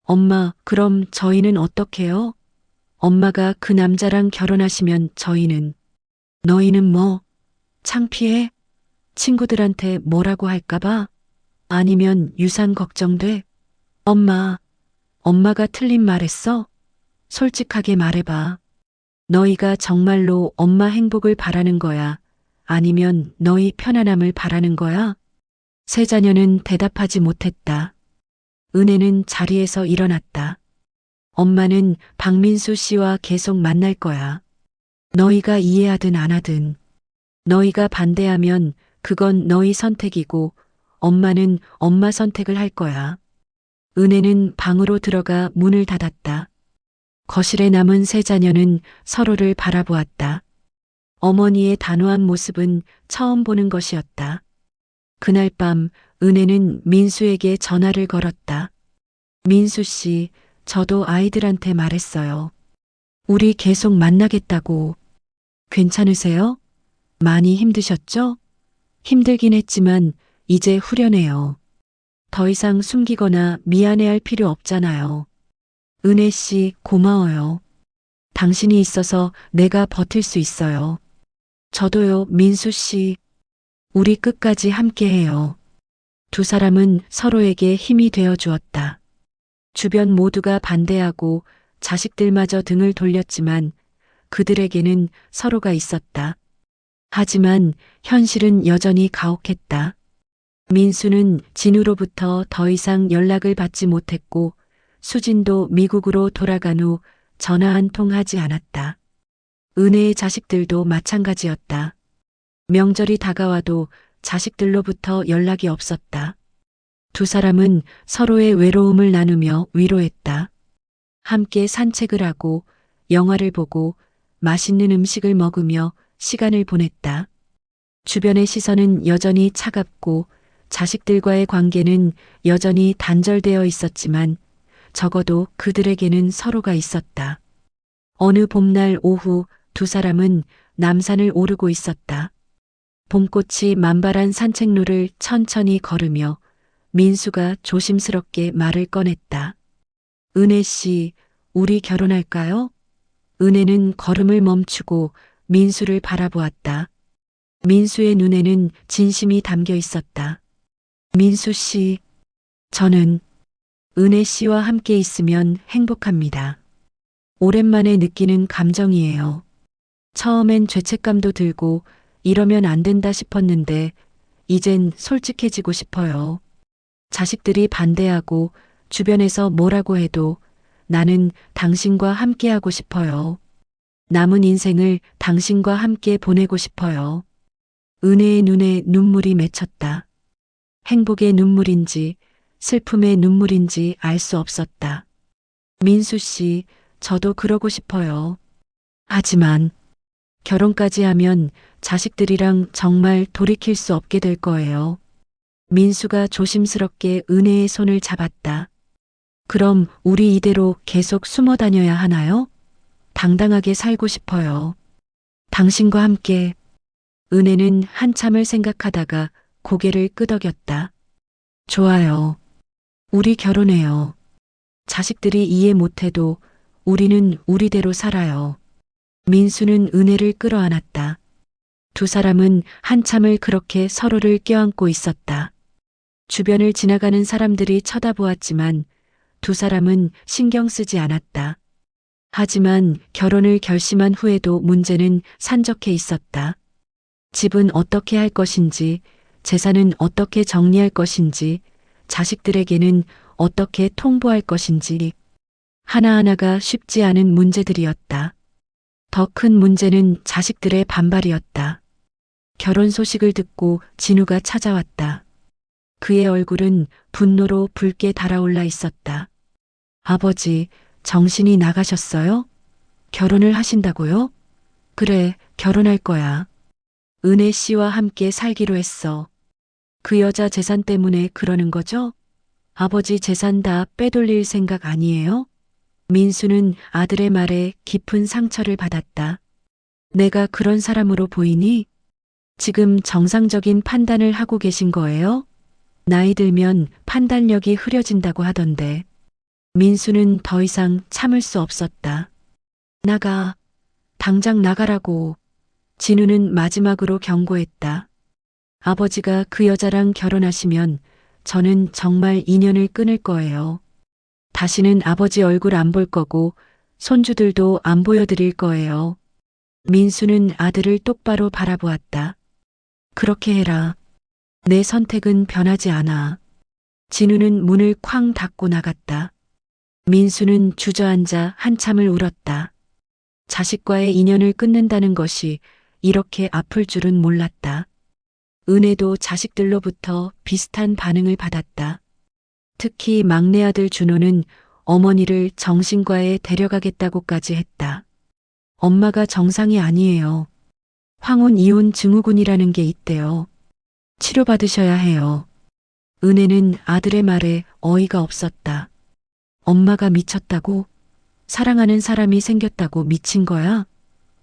엄마, 그럼 저희는 어떡해요? 엄마가 그 남자랑 결혼하시면 저희는. 너희는 뭐? 창피해? 친구들한테 뭐라고 할까봐? 아니면 유산 걱정돼? 엄마가 틀린 말했어? 솔직하게 말해봐. 너희가 정말로 엄마 행복을 바라는 거야? 아니면 너희 편안함을 바라는 거야? 세 자녀는 대답하지 못했다. 은혜는 자리에서 일어났다. 엄마는 박민수 씨와 계속 만날 거야. 너희가 이해하든 안 하든. 너희가 반대하면 그건 너희 선택이고 엄마는 엄마 선택을 할 거야. 은혜는 방으로 들어가 문을 닫았다. 거실에 남은 세 자녀는 서로를 바라보았다. 어머니의 단호한 모습은 처음 보는 것이었다. 그날 밤 은혜는 민수에게 전화를 걸었다. 민수 씨, 저도 아이들한테 말했어요. 우리 계속 만나겠다고. 괜찮으세요? 많이 힘드셨죠? 힘들긴 했지만 이제 후련해요. 더 이상 숨기거나 미안해할 필요 없잖아요. 은혜 씨, 고마워요. 당신이 있어서 내가 버틸 수 있어요. 저도요, 민수 씨. 우리 끝까지 함께해요. 두 사람은 서로에게 힘이 되어 주었다. 주변 모두가 반대하고 자식들마저 등을 돌렸지만 그들에게는 서로가 있었다. 하지만 현실은 여전히 가혹했다. 민수는 진우로부터 더 이상 연락을 받지 못했고 수진도 미국으로 돌아간 후 전화 한 통 하지 않았다. 은혜의 자식들도 마찬가지였다. 명절이 다가와도 자식들로부터 연락이 없었다. 두 사람은 서로의 외로움을 나누며 위로했다. 함께 산책을 하고 영화를 보고 맛있는 음식을 먹으며 시간을 보냈다. 주변의 시선은 여전히 차갑고 자식들과의 관계는 여전히 단절되어 있었지만 적어도 그들에게는 서로가 있었다. 어느 봄날 오후 두 사람은 남산을 오르고 있었다. 봄꽃이 만발한 산책로를 천천히 걸으며 민수가 조심스럽게 말을 꺼냈다. 은혜 씨, 우리 결혼할까요? 은혜는 걸음을 멈추고 민수를 바라보았다. 민수의 눈에는 진심이 담겨 있었다. 민수 씨, 저는 은혜 씨와 함께 있으면 행복합니다. 오랜만에 느끼는 감정이에요. 처음엔 죄책감도 들고 이러면 안 된다 싶었는데 이젠 솔직해지고 싶어요. 자식들이 반대하고 주변에서 뭐라고 해도 나는 당신과 함께하고 싶어요. 남은 인생을 당신과 함께 보내고 싶어요. 은혜의 눈에 눈물이 맺혔다. 행복의 눈물인지 슬픔의 눈물인지 알 수 없었다. 민수 씨, 저도 그러고 싶어요. 하지만 결혼까지 하면 자식들이랑 정말 돌이킬 수 없게 될 거예요. 민수가 조심스럽게 은혜의 손을 잡았다. 그럼 우리 이대로 계속 숨어 다녀야 하나요? 당당하게 살고 싶어요. 당신과 함께. 은혜는 한참을 생각하다가 고개를 끄덕였다. 좋아요. 우리 결혼해요. 자식들이 이해 못해도 우리는 우리대로 살아요. 민수는 은혜를 끌어안았다. 두 사람은 한참을 그렇게 서로를 껴안고 있었다. 주변을 지나가는 사람들이 쳐다보았지만 두 사람은 신경 쓰지 않았다. 하지만 결혼을 결심한 후에도 문제는 산적해 있었다. 집은 어떻게 할 것인지, 재산은 어떻게 정리할 것인지, 자식들에게는 어떻게 통보할 것인지, 하나하나가 쉽지 않은 문제들이었다. 더 큰 문제는 자식들의 반발이었다. 결혼 소식을 듣고 진우가 찾아왔다. 그의 얼굴은 분노로 붉게 달아올라 있었다. 아버지, 정신이 나가셨어요? 결혼을 하신다고요? 그래, 결혼할 거야. 은혜 씨와 함께 살기로 했어. 그 여자 재산 때문에 그러는 거죠? 아버지 재산 다 빼돌릴 생각 아니에요? 민수는 아들의 말에 깊은 상처를 받았다. 내가 그런 사람으로 보이니? 지금 정상적인 판단을 하고 계신 거예요? 나이 들면 판단력이 흐려진다고 하던데. 민수는 더 이상 참을 수 없었다. 나가. 당장 나가라고. 진우는 마지막으로 경고했다. 아버지가 그 여자랑 결혼하시면 저는 정말 인연을 끊을 거예요. 다시는 아버지 얼굴 안 볼 거고 손주들도 안 보여드릴 거예요. 민수는 아들을 똑바로 바라보았다. 그렇게 해라. 내 선택은 변하지 않아. 진우는 문을 쾅 닫고 나갔다. 민수는 주저앉아 한참을 울었다. 자식과의 인연을 끊는다는 것이 이렇게 아플 줄은 몰랐다. 은혜도 자식들로부터 비슷한 반응을 받았다. 특히 막내 아들 준호는 어머니를 정신과에 데려가겠다고까지 했다. 엄마가 정상이 아니에요. 황혼 이혼 증후군이라는 게 있대요. 치료받으셔야 해요. 은혜는 아들의 말에 어이가 없었다. 엄마가 미쳤다고? 사랑하는 사람이 생겼다고 미친 거야?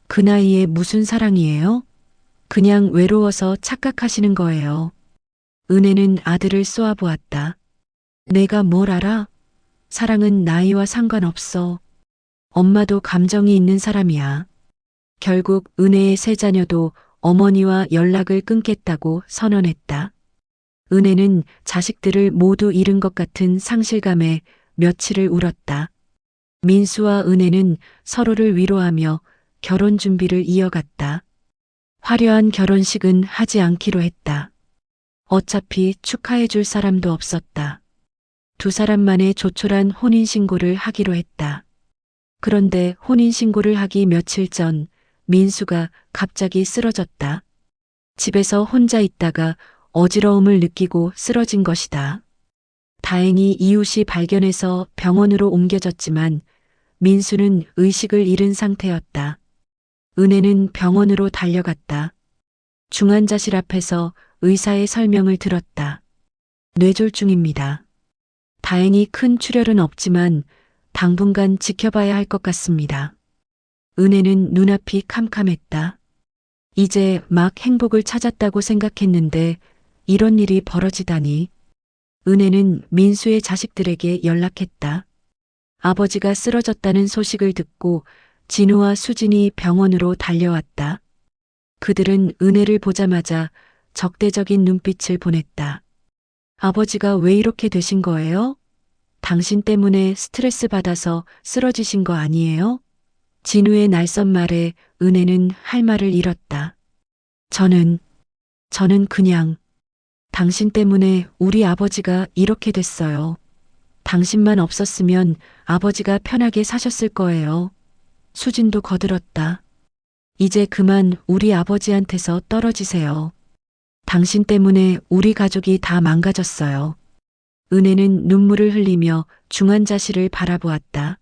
그 나이에 무슨 사랑이에요? 그냥 외로워서 착각하시는 거예요. 은혜는 아들을 쏘아보았다. 내가 뭘 알아? 사랑은 나이와 상관없어. 엄마도 감정이 있는 사람이야. 결국 은혜의 세 자녀도 어머니와 연락을 끊겠다고 선언했다. 은혜는 자식들을 모두 잃은 것 같은 상실감에 며칠을 울었다. 민수와 은혜는 서로를 위로하며 결혼 준비를 이어갔다. 화려한 결혼식은 하지 않기로 했다. 어차피 축하해 줄 사람도 없었다. 두 사람만의 조촐한 혼인신고를 하기로 했다. 그런데 혼인신고를 하기 며칠 전 민수가 갑자기 쓰러졌다. 집에서 혼자 있다가 어지러움을 느끼고 쓰러진 것이다. 다행히 이웃이 발견해서 병원으로 옮겨졌지만 민수는 의식을 잃은 상태였다. 은혜는 병원으로 달려갔다. 중환자실 앞에서 의사의 설명을 들었다. 뇌졸중입니다. 다행히 큰 출혈은 없지만 당분간 지켜봐야 할 것 같습니다. 은혜는 눈앞이 캄캄했다. 이제 막 행복을 찾았다고 생각했는데 이런 일이 벌어지다니. 은혜는 민수의 자식들에게 연락했다. 아버지가 쓰러졌다는 소식을 듣고 진우와 수진이 병원으로 달려왔다. 그들은 은혜를 보자마자 적대적인 눈빛을 보냈다. 아버지가 왜 이렇게 되신 거예요? 당신 때문에 스트레스 받아서 쓰러지신 거 아니에요? 진우의 날선 말에 은혜는 할 말을 잃었다. 저는 그냥 당신 때문에 우리 아버지가 이렇게 됐어요. 당신만 없었으면 아버지가 편하게 사셨을 거예요. 수진도 거들었다. 이제 그만 우리 아버지한테서 떨어지세요. 당신 때문에 우리 가족이 다 망가졌어요. 은혜는 눈물을 흘리며 중환자실을 바라보았다.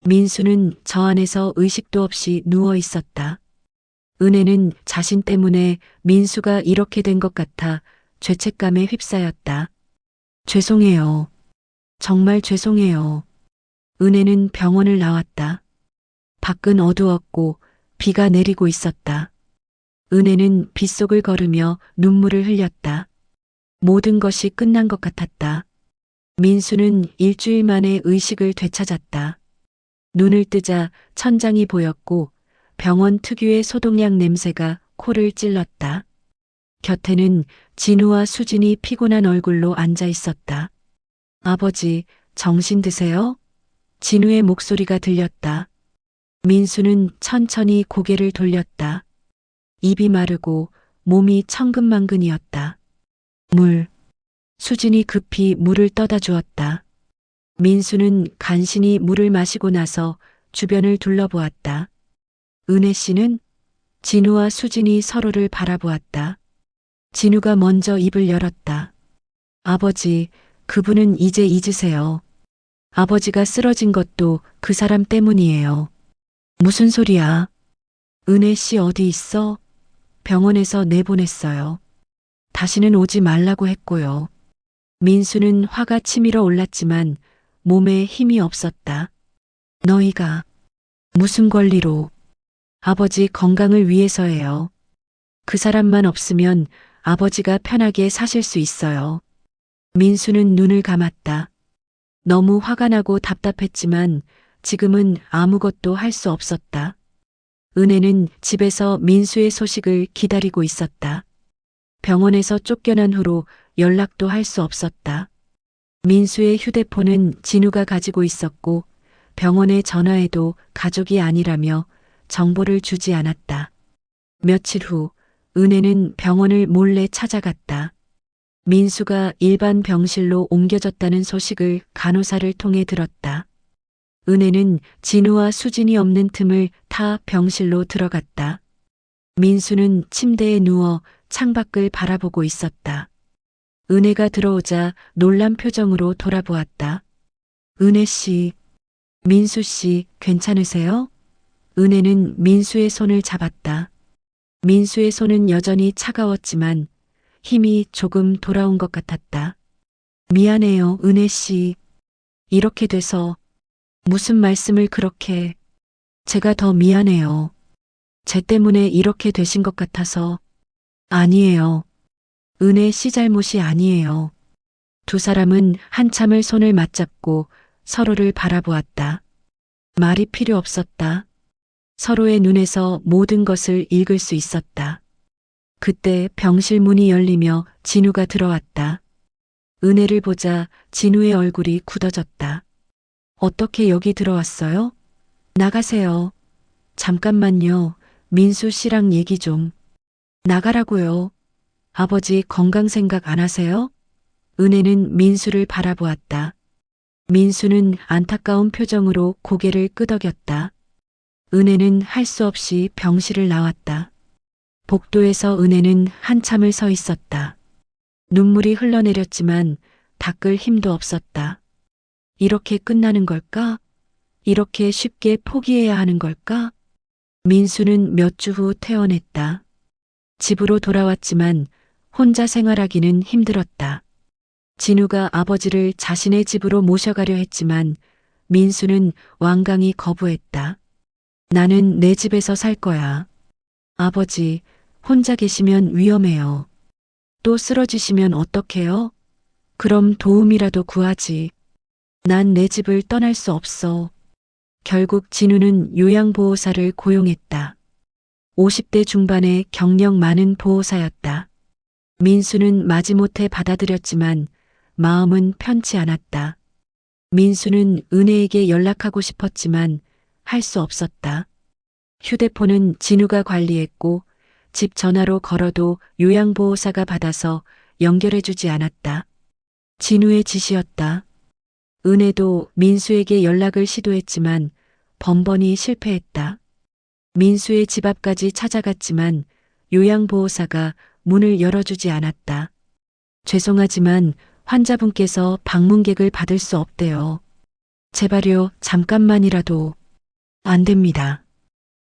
민수는 저 안에서 의식도 없이 누워 있었다. 은혜는 자신 때문에 민수가 이렇게 된 것 같아 죄책감에 휩싸였다. 죄송해요. 정말 죄송해요. 은혜는 병원을 나왔다. 밖은 어두웠고 비가 내리고 있었다. 은혜는 빗속을 걸으며 눈물을 흘렸다. 모든 것이 끝난 것 같았다. 민수는 일주일 만에 의식을 되찾았다. 눈을 뜨자 천장이 보였고 병원 특유의 소독약 냄새가 코를 찔렀다. 곁에는 진우와 수진이 피곤한 얼굴로 앉아 있었다. 아버지, 정신 드세요? 진우의 목소리가 들렸다. 민수는 천천히 고개를 돌렸다. 입이 마르고 몸이 천근만근이었다. 물. 수진이 급히 물을 떠다 주었다. 민수는 간신히 물을 마시고 나서 주변을 둘러보았다. 은혜 씨는? 진우와 수진이 서로를 바라보았다. 진우가 먼저 입을 열었다. 아버지, 그분은 이제 잊으세요. 아버지가 쓰러진 것도 그 사람 때문이에요. 무슨 소리야? 은혜 씨 어디 있어? 병원에서 내보냈어요. 다시는 오지 말라고 했고요. 민수는 화가 치밀어 올랐지만 몸에 힘이 없었다. 너희가 무슨 권리로? 아버지 건강을 위해서예요. 그 사람만 없으면 아버지가 편하게 사실 수 있어요. 민수는 눈을 감았다. 너무 화가 나고 답답했지만 지금은 아무것도 할 수 없었다. 은혜는 집에서 민수의 소식을 기다리고 있었다. 병원에서 쫓겨난 후로 연락도 할 수 없었다. 민수의 휴대폰은 진우가 가지고 있었고 병원에 전화해도 가족이 아니라며 정보를 주지 않았다. 며칠 후 은혜는 병원을 몰래 찾아갔다. 민수가 일반 병실로 옮겨졌다는 소식을 간호사를 통해 들었다. 은혜는 진우와 수진이 없는 틈을 타 병실로 들어갔다. 민수는 침대에 누워 창밖을 바라보고 있었다. 은혜가 들어오자 놀란 표정으로 돌아보았다. 은혜 씨, 민수 씨 괜찮으세요? 은혜는 민수의 손을 잡았다. 민수의 손은 여전히 차가웠지만 힘이 조금 돌아온 것 같았다. 미안해요, 은혜 씨. 이렇게 돼서 무슨 말씀을 그렇게. 제가 더 미안해요. 제 때문에 이렇게 되신 것 같아서. 아니에요. 은혜 씨 잘못이 아니에요. 두 사람은 한참을 손을 맞잡고 서로를 바라보았다. 말이 필요 없었다. 서로의 눈에서 모든 것을 읽을 수 있었다. 그때 병실 문이 열리며 진우가 들어왔다. 은혜를 보자 진우의 얼굴이 굳어졌다. 어떻게 여기 들어왔어요? 나가세요. 잠깐만요. 민수 씨랑 얘기 좀. 나가라고요. 아버지 건강 생각 안 하세요? 은혜는 민수를 바라보았다. 민수는 안타까운 표정으로 고개를 끄덕였다. 은혜는 할 수 없이 병실을 나왔다. 복도에서 은혜는 한참을 서 있었다. 눈물이 흘러내렸지만 닦을 힘도 없었다. 이렇게 끝나는 걸까? 이렇게 쉽게 포기해야 하는 걸까? 민수는 몇 주 후 퇴원했다. 집으로 돌아왔지만 혼자 생활하기는 힘들었다. 진우가 아버지를 자신의 집으로 모셔가려 했지만 민수는 완강히 거부했다. 나는 내 집에서 살 거야. 아버지, 혼자 계시면 위험해요. 또 쓰러지시면 어떡해요? 그럼 도움이라도 구하지. 난 내 집을 떠날 수 없어. 결국 진우는 요양보호사를 고용했다. 50대 중반의 경력 많은 보호사였다. 민수는 마지못해 받아들였지만 마음은 편치 않았다. 민수는 은혜에게 연락하고 싶었지만 할 수 없었다. 휴대폰은 진우가 관리했고 집 전화로 걸어도 요양보호사가 받아서 연결해주지 않았다. 진우의 짓이었다. 은혜도 민수에게 연락을 시도했지만 번번이 실패했다. 민수의 집 앞까지 찾아갔지만 요양보호사가 문을 열어주지 않았다. 죄송하지만 환자분께서 방문객을 받을 수 없대요. 제발요, 잠깐만이라도. 안 됩니다.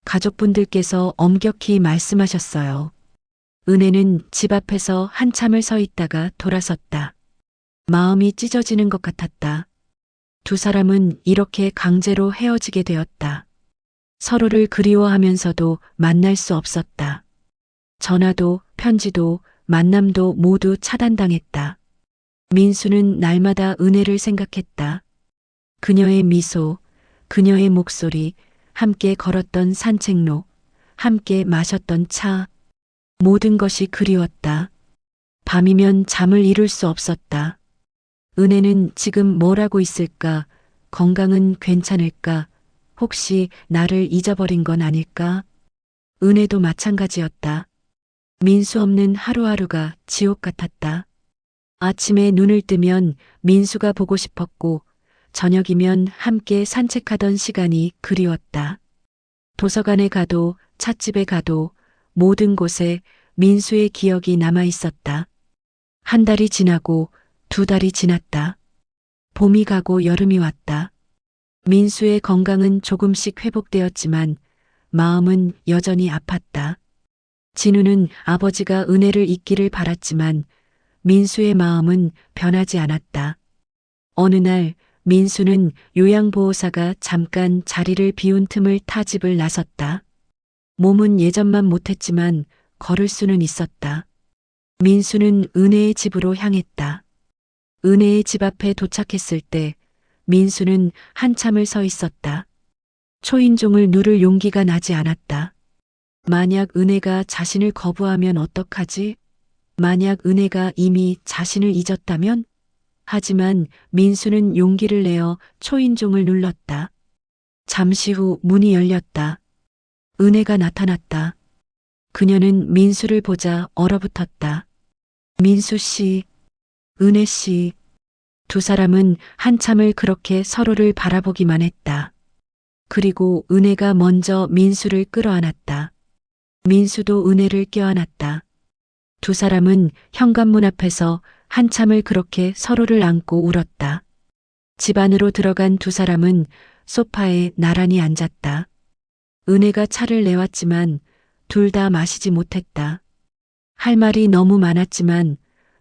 가족분들께서 엄격히 말씀하셨어요. 은혜는 집 앞에서 한참을 서 있다가 돌아섰다. 마음이 찢어지는 것 같았다. 두 사람은 이렇게 강제로 헤어지게 되었다. 서로를 그리워하면서도 만날 수 없었다. 전화도 편지도 만남도 모두 차단당했다. 민수는 날마다 은혜를 생각했다. 그녀의 미소, 그녀의 목소리, 함께 걸었던 산책로, 함께 마셨던 차, 모든 것이 그리웠다. 밤이면 잠을 이룰 수 없었다. 은혜는 지금 뭘 하고 있을까? 건강은 괜찮을까? 혹시 나를 잊어버린 건 아닐까? 은혜도 마찬가지였다. 민수 없는 하루하루가 지옥 같았다. 아침에 눈을 뜨면 민수가 보고 싶었고 저녁이면 함께 산책하던 시간이 그리웠다. 도서관에 가도 찻집에 가도 모든 곳에 민수의 기억이 남아 있었다. 한 달이 지나고 두 달이 지났다. 봄이 가고 여름이 왔다. 민수의 건강은 조금씩 회복되었지만 마음은 여전히 아팠다. 진우는 아버지가 은혜를 잊기를 바랐지만 민수의 마음은 변하지 않았다. 어느 날 민수는 요양보호사가 잠깐 자리를 비운 틈을 타 집을 나섰다. 몸은 예전만 못했지만 걸을 수는 있었다. 민수는 은혜의 집으로 향했다. 은혜의 집 앞에 도착했을 때 민수는 한참을 서 있었다. 초인종을 누를 용기가 나지 않았다. 만약 은혜가 자신을 거부하면 어떡하지? 만약 은혜가 이미 자신을 잊었다면? 하지만 민수는 용기를 내어 초인종을 눌렀다. 잠시 후 문이 열렸다. 은혜가 나타났다. 그녀는 민수를 보자 얼어붙었다. 민수 씨, 은혜 씨. 두 사람은 한참을 그렇게 서로를 바라보기만 했다. 그리고 은혜가 먼저 민수를 끌어안았다. 민수도 은혜를 껴안았다. 두 사람은 현관문 앞에서 한참을 그렇게 서로를 안고 울었다. 집 안으로 들어간 두 사람은 소파에 나란히 앉았다. 은혜가 차를 내왔지만 둘 다 마시지 못했다. 할 말이 너무 많았지만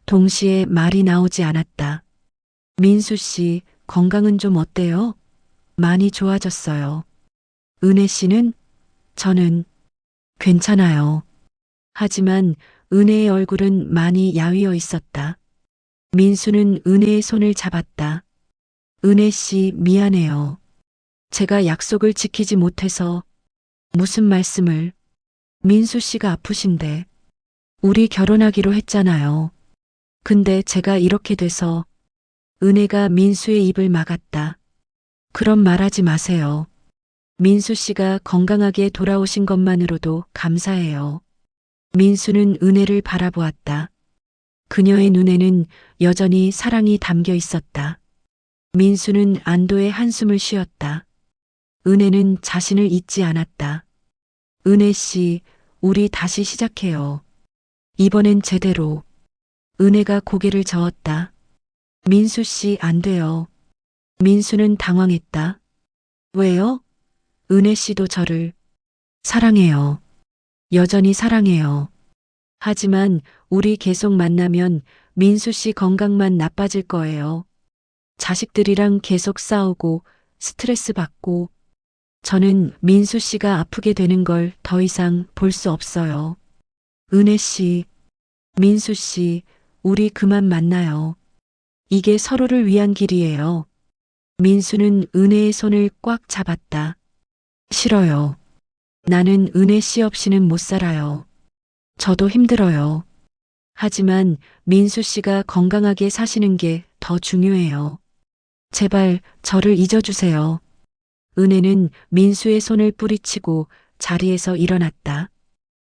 동시에 말이 나오지 않았다. 민수 씨, 건강은 좀 어때요? 많이 좋아졌어요. 은혜 씨는? 저는 괜찮아요. 하지만 은혜의 얼굴은 많이 야위어 있었다. 민수는 은혜의 손을 잡았다. 은혜 씨, 미안해요. 제가 약속을 지키지 못해서. 무슨 말씀을? 민수 씨가 아프신데. 우리 결혼하기로 했잖아요. 근데 제가 이렇게 돼서. 은혜가 민수의 입을 막았다. 그런 말하지 마세요. 민수 씨가 건강하게 돌아오신 것만으로도 감사해요. 민수는 은혜를 바라보았다. 그녀의 눈에는 여전히 사랑이 담겨 있었다. 민수는 안도의 한숨을 쉬었다. 은혜는 자신을 잊지 않았다. 은혜 씨, 우리 다시 시작해요. 이번엔 제대로. 은혜가 고개를 저었다. 민수 씨, 안 돼요. 민수는 당황했다. 왜요? 은혜 씨도 저를 사랑해요. 여전히 사랑해요. 하지만 우리 계속 만나면 민수 씨 건강만 나빠질 거예요. 자식들이랑 계속 싸우고 스트레스 받고 저는 민수 씨가 아프게 되는 걸 더 이상 볼 수 없어요. 은혜 씨, 민수 씨, 우리 그만 만나요. 이게 서로를 위한 길이에요. 민수는 은혜의 손을 꽉 잡았다. 싫어요. 나는 은혜 씨 없이는 못 살아요. 저도 힘들어요. 하지만 민수 씨가 건강하게 사시는 게 더 중요해요. 제발 저를 잊어주세요. 은혜는 민수의 손을 뿌리치고 자리에서 일어났다.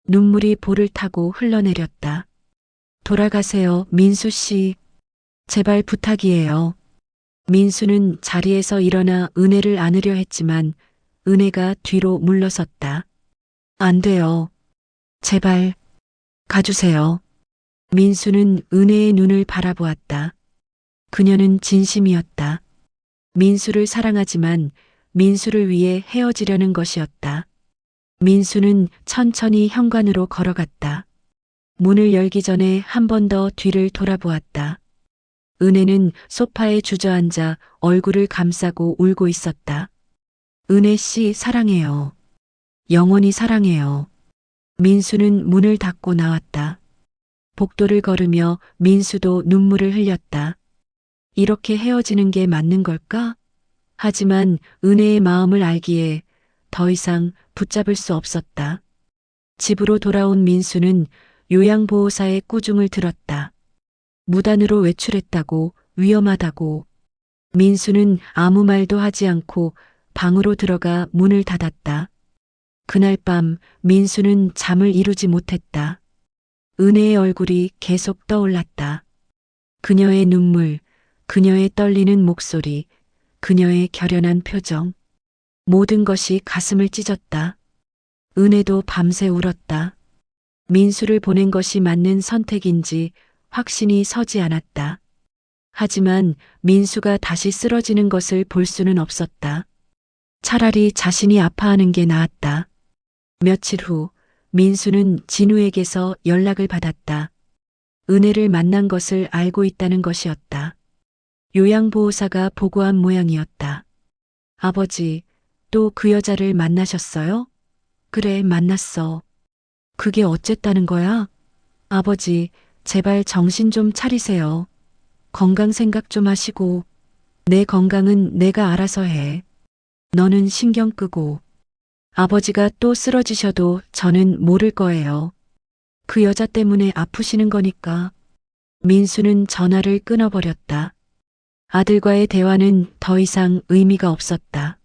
눈물이 볼을 타고 흘러내렸다. 돌아가세요, 민수 씨. 제발 부탁이에요. 민수는 자리에서 일어나 은혜를 안으려 했지만 은혜가 뒤로 물러섰다. 안 돼요. 제발 가주세요. 민수는 은혜의 눈을 바라보았다. 그녀는 진심이었다. 민수를 사랑하지만 민수를 위해 헤어지려는 것이었다. 민수는 천천히 현관으로 걸어갔다. 문을 열기 전에 한 번 더 뒤를 돌아보았다. 은혜는 소파에 주저앉아 얼굴을 감싸고 울고 있었다. 은혜 씨, 사랑해요. 영원히 사랑해요. 민수는 문을 닫고 나왔다. 복도를 걸으며 민수도 눈물을 흘렸다. 이렇게 헤어지는 게 맞는 걸까? 하지만 은혜의 마음을 알기에 더 이상 붙잡을 수 없었다. 집으로 돌아온 민수는 요양보호사의 꾸중을 들었다. 무단으로 외출했다고, 위험하다고. 민수는 아무 말도 하지 않고 방으로 들어가 문을 닫았다. 그날 밤 민수는 잠을 이루지 못했다. 은혜의 얼굴이 계속 떠올랐다. 그녀의 눈물, 그녀의 떨리는 목소리, 그녀의 결연한 표정. 모든 것이 가슴을 찢었다. 은혜도 밤새 울었다. 민수를 보낸 것이 맞는 선택인지 확신이 서지 않았다. 하지만 민수가 다시 쓰러지는 것을 볼 수는 없었다. 차라리 자신이 아파하는 게 나았다. 며칠 후 민수는 진우에게서 연락을 받았다. 은혜를 만난 것을 알고 있다는 것이었다. 요양보호사가 보고한 모양이었다. 아버지, 또 그 여자를 만나셨어요? 그래, 만났어. 그게 어쨌다는 거야? 아버지, 제발 정신 좀 차리세요. 건강 생각 좀 하시고. 내 건강은 내가 알아서 해. 너는 신경 끄고. 아버지가 또 쓰러지셔도 저는 모를 거예요. 그 여자 때문에 아프시는 거니까. 민수는 전화를 끊어버렸다. 아들과의 대화는 더 이상 의미가 없었다.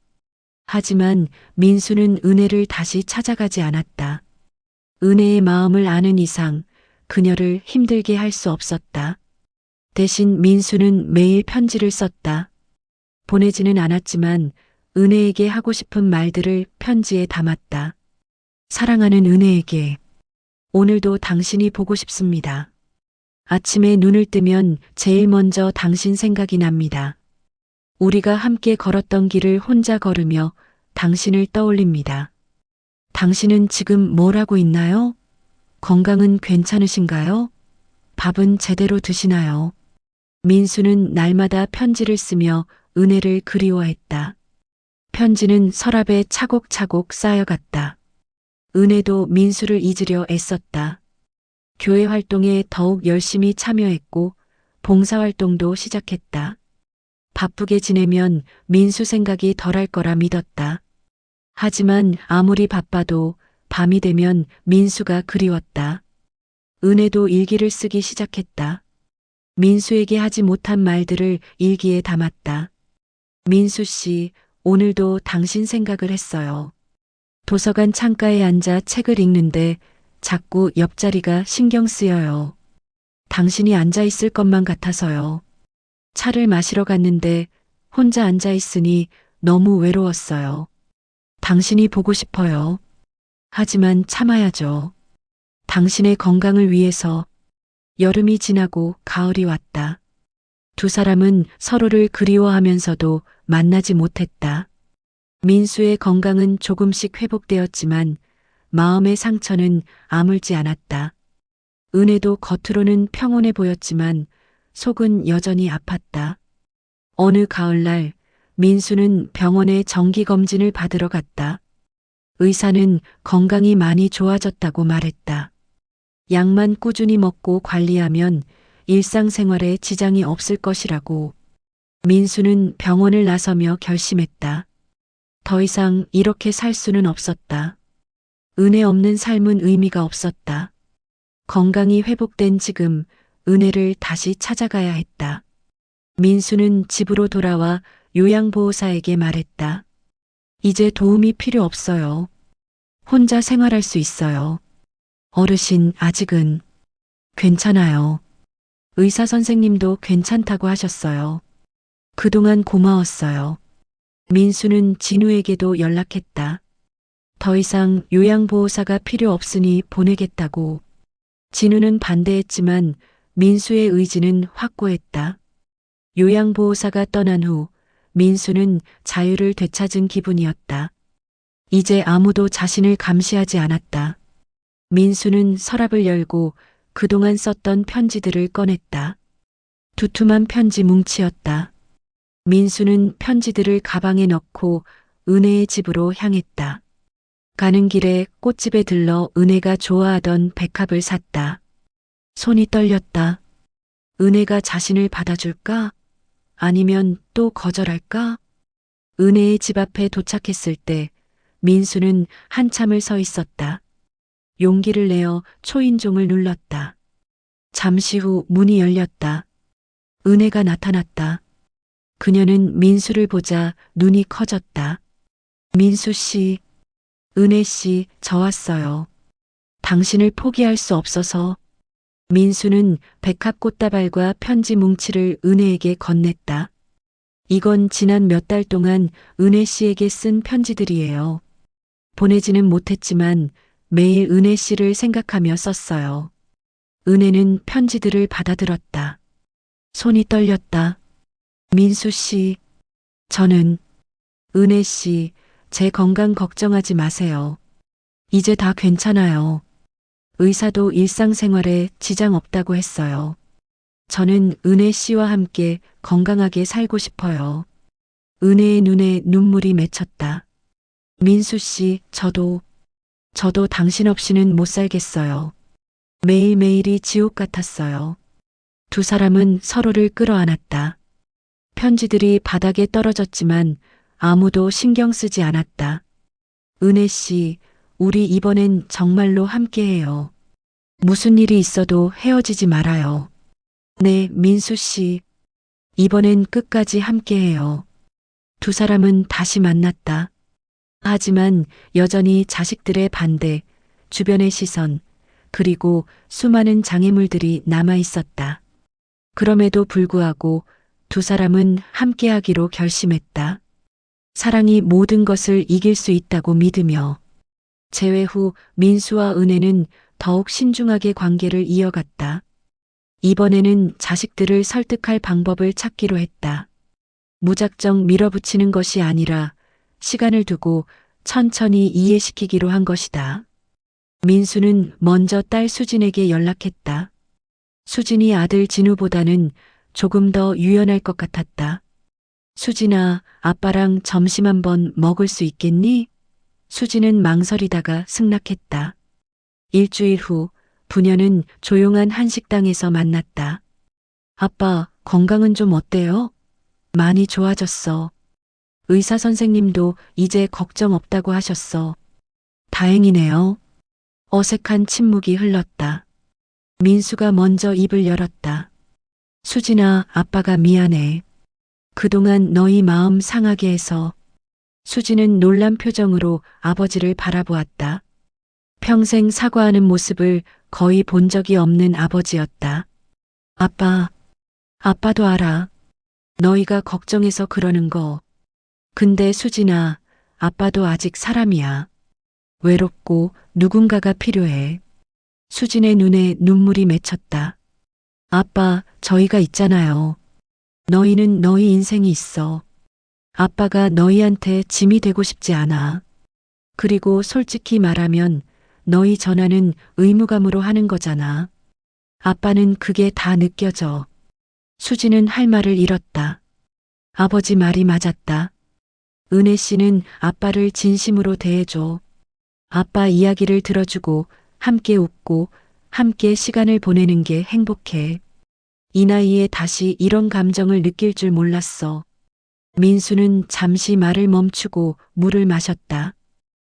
하지만 민수는 은혜를 다시 찾아가지 않았다. 은혜의 마음을 아는 이상 그녀를 힘들게 할 수 없었다. 대신 민수는 매일 편지를 썼다. 보내지는 않았지만 은혜에게 하고 싶은 말들을 편지에 담았다. 사랑하는 은혜에게 오늘도 당신이 보고 싶습니다. 아침에 눈을 뜨면 제일 먼저 당신 생각이 납니다. 우리가 함께 걸었던 길을 혼자 걸으며 당신을 떠올립니다. 당신은 지금 뭘 하고 있나요? 건강은 괜찮으신가요? 밥은 제대로 드시나요? 민수는 날마다 편지를 쓰며 은혜를 그리워했다. 편지는 서랍에 차곡차곡 쌓여갔다. 은혜도 민수를 잊으려 애썼다. 교회 활동에 더욱 열심히 참여했고 봉사활동도 시작했다. 바쁘게 지내면 민수 생각이 덜할 거라 믿었다. 하지만 아무리 바빠도 밤이 되면 민수가 그리웠다. 은혜도 일기를 쓰기 시작했다. 민수에게 하지 못한 말들을 일기에 담았다. 민수 씨, 오늘도 당신 생각을 했어요. 도서관 창가에 앉아 책을 읽는데 자꾸 옆자리가 신경 쓰여요. 당신이 앉아 있을 것만 같아서요. 차를 마시러 갔는데 혼자 앉아 있으니 너무 외로웠어요. 당신이 보고 싶어요. 하지만 참아야죠. 당신의 건강을 위해서. 여름이 지나고 가을이 왔다. 두 사람은 서로를 그리워하면서도 만나지 못했다. 민수의 건강은 조금씩 회복되었지만 마음의 상처는 아물지 않았다. 은혜도 겉으로는 평온해 보였지만 속은 여전히 아팠다. 어느 가을날 민수는 병원에 정기검진을 받으러 갔다. 의사는 건강이 많이 좋아졌다고 말했다. 약만 꾸준히 먹고 관리하면 일상생활에 지장이 없을 것이라고. 민수는 병원을 나서며 결심했다. 더 이상 이렇게 살 수는 없었다. 은혜 없는 삶은 의미가 없었다. 건강이 회복된 지금 은혜를 다시 찾아가야 했다. 민수는 집으로 돌아와 요양보호사에게 말했다. 이제 도움이 필요 없어요. 혼자 생활할 수 있어요. 어르신, 아직은 괜찮아요. 의사 선생님도 괜찮다고 하셨어요. 그동안 고마웠어요. 민수는 진우에게도 연락했다. 더 이상 요양보호사가 필요 없으니 보내겠다고. 진우는 반대했지만 민수의 의지는 확고했다. 요양보호사가 떠난 후 민수는 자유를 되찾은 기분이었다. 이제 아무도 자신을 감시하지 않았다. 민수는 서랍을 열고 그동안 썼던 편지들을 꺼냈다. 두툼한 편지 뭉치였다. 민수는 편지들을 가방에 넣고 은혜의 집으로 향했다. 가는 길에 꽃집에 들러 은혜가 좋아하던 백합을 샀다. 손이 떨렸다. 은혜가 자신을 받아줄까? 아니면 또 거절할까? 은혜의 집 앞에 도착했을 때 민수는 한참을 서 있었다. 용기를 내어 초인종을 눌렀다. 잠시 후 문이 열렸다. 은혜가 나타났다. 그녀는 민수를 보자 눈이 커졌다. 민수 씨, 은혜 씨, 저 왔어요. 당신을 포기할 수 없어서. 민수는 백합 꽃다발과 편지 뭉치를 은혜에게 건넸다. 이건 지난 몇 달 동안 은혜 씨에게 쓴 편지들이에요. 보내지는 못했지만 매일 은혜 씨를 생각하며 썼어요. 은혜는 편지들을 받아들었다. 손이 떨렸다. 민수 씨, 저는, 은혜 씨, 제 건강 걱정하지 마세요. 이제 다 괜찮아요. 의사도 일상생활에 지장 없다고 했어요. 저는 은혜 씨와 함께 건강하게 살고 싶어요. 은혜의 눈에 눈물이 맺혔다. 민수 씨, 저도 당신 없이는 못 살겠어요. 매일매일이 지옥 같았어요. 두 사람은 서로를 끌어안았다. 편지들이 바닥에 떨어졌지만 아무도 신경 쓰지 않았다. 은혜 씨, 우리 이번엔 정말로 함께해요. 무슨 일이 있어도 헤어지지 말아요. 네, 민수 씨. 이번엔 끝까지 함께해요. 두 사람은 다시 만났다. 하지만 여전히 자식들의 반대, 주변의 시선, 그리고 수많은 장애물들이 남아 있었다. 그럼에도 불구하고 두 사람은 함께하기로 결심했다. 사랑이 모든 것을 이길 수 있다고 믿으며. 재회 후 민수와 은혜는 더욱 신중하게 관계를 이어갔다. 이번에는 자식들을 설득할 방법을 찾기로 했다. 무작정 밀어붙이는 것이 아니라 시간을 두고 천천히 이해시키기로 한 것이다. 민수는 먼저 딸 수진에게 연락했다. 수진이 아들 진우보다는 조금 더 유연할 것 같았다. 수진아, 아빠랑 점심 한번 먹을 수 있겠니? 수진은 망설이다가 승낙했다. 일주일 후 부녀는 조용한 한식당에서 만났다. 아빠, 건강은 좀 어때요? 많이 좋아졌어. 의사 선생님도 이제 걱정 없다고 하셨어. 다행이네요. 어색한 침묵이 흘렀다. 민수가 먼저 입을 열었다. 수진아, 아빠가 미안해. 그동안 너희 마음 상하게 해서. 수진은 놀란 표정으로 아버지를 바라보았다. 평생 사과하는 모습을 거의 본 적이 없는 아버지였다. 아빠, 아빠도 알아. 너희가 걱정해서 그러는 거. 근데 수진아, 아빠도 아직 사람이야. 외롭고 누군가가 필요해. 수진의 눈에 눈물이 맺혔다. 아빠, 저희가 있잖아요. 너희는 너희 인생이 있어. 아빠가 너희한테 짐이 되고 싶지 않아. 그리고 솔직히 말하면 너희 전화는 의무감으로 하는 거잖아. 아빠는 그게 다 느껴져. 수지는 할 말을 잃었다. 아버지 말이 맞았다. 은혜 씨는 아빠를 진심으로 대해줘. 아빠 이야기를 들어주고 함께 웃고 함께 시간을 보내는 게 행복해. 이 나이에 다시 이런 감정을 느낄 줄 몰랐어. 민수는 잠시 말을 멈추고 물을 마셨다.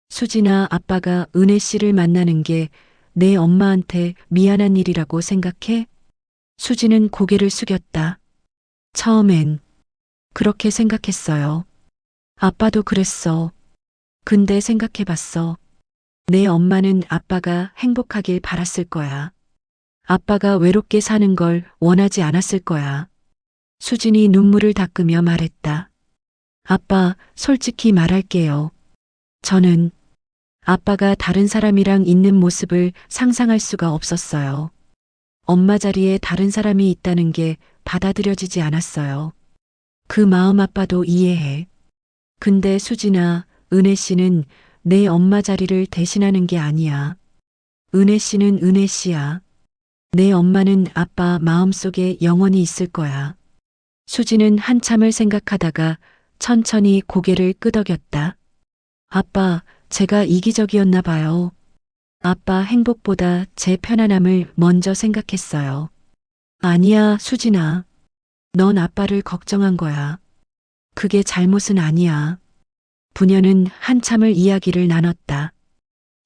수진아, 아빠가 은혜 씨를 만나는 게 내 엄마한테 미안한 일이라고 생각해? 수진은 고개를 숙였다. 처음엔 그렇게 생각했어요. 아빠도 그랬어. 근데 생각해봤어. 내 엄마는 아빠가 행복하길 바랐을 거야. 아빠가 외롭게 사는 걸 원하지 않았을 거야. 수진이 눈물을 닦으며 말했다. 아빠, 솔직히 말할게요. 저는 아빠가 다른 사람이랑 있는 모습을 상상할 수가 없었어요. 엄마 자리에 다른 사람이 있다는 게 받아들여지지 않았어요. 그 마음 아빠도 이해해. 근데 수진아, 은혜 씨는 내 엄마 자리를 대신하는 게 아니야. 은혜 씨는 은혜 씨야. 내 엄마는 아빠 마음속에 영원히 있을 거야. 수진은 한참을 생각하다가 천천히 고개를 끄덕였다. 아빠, 제가 이기적이었나 봐요. 아빠 행복보다 제 편안함을 먼저 생각했어요. 아니야, 수진아. 넌 아빠를 걱정한 거야. 그게 잘못은 아니야. 부녀는 한참을 이야기를 나눴다.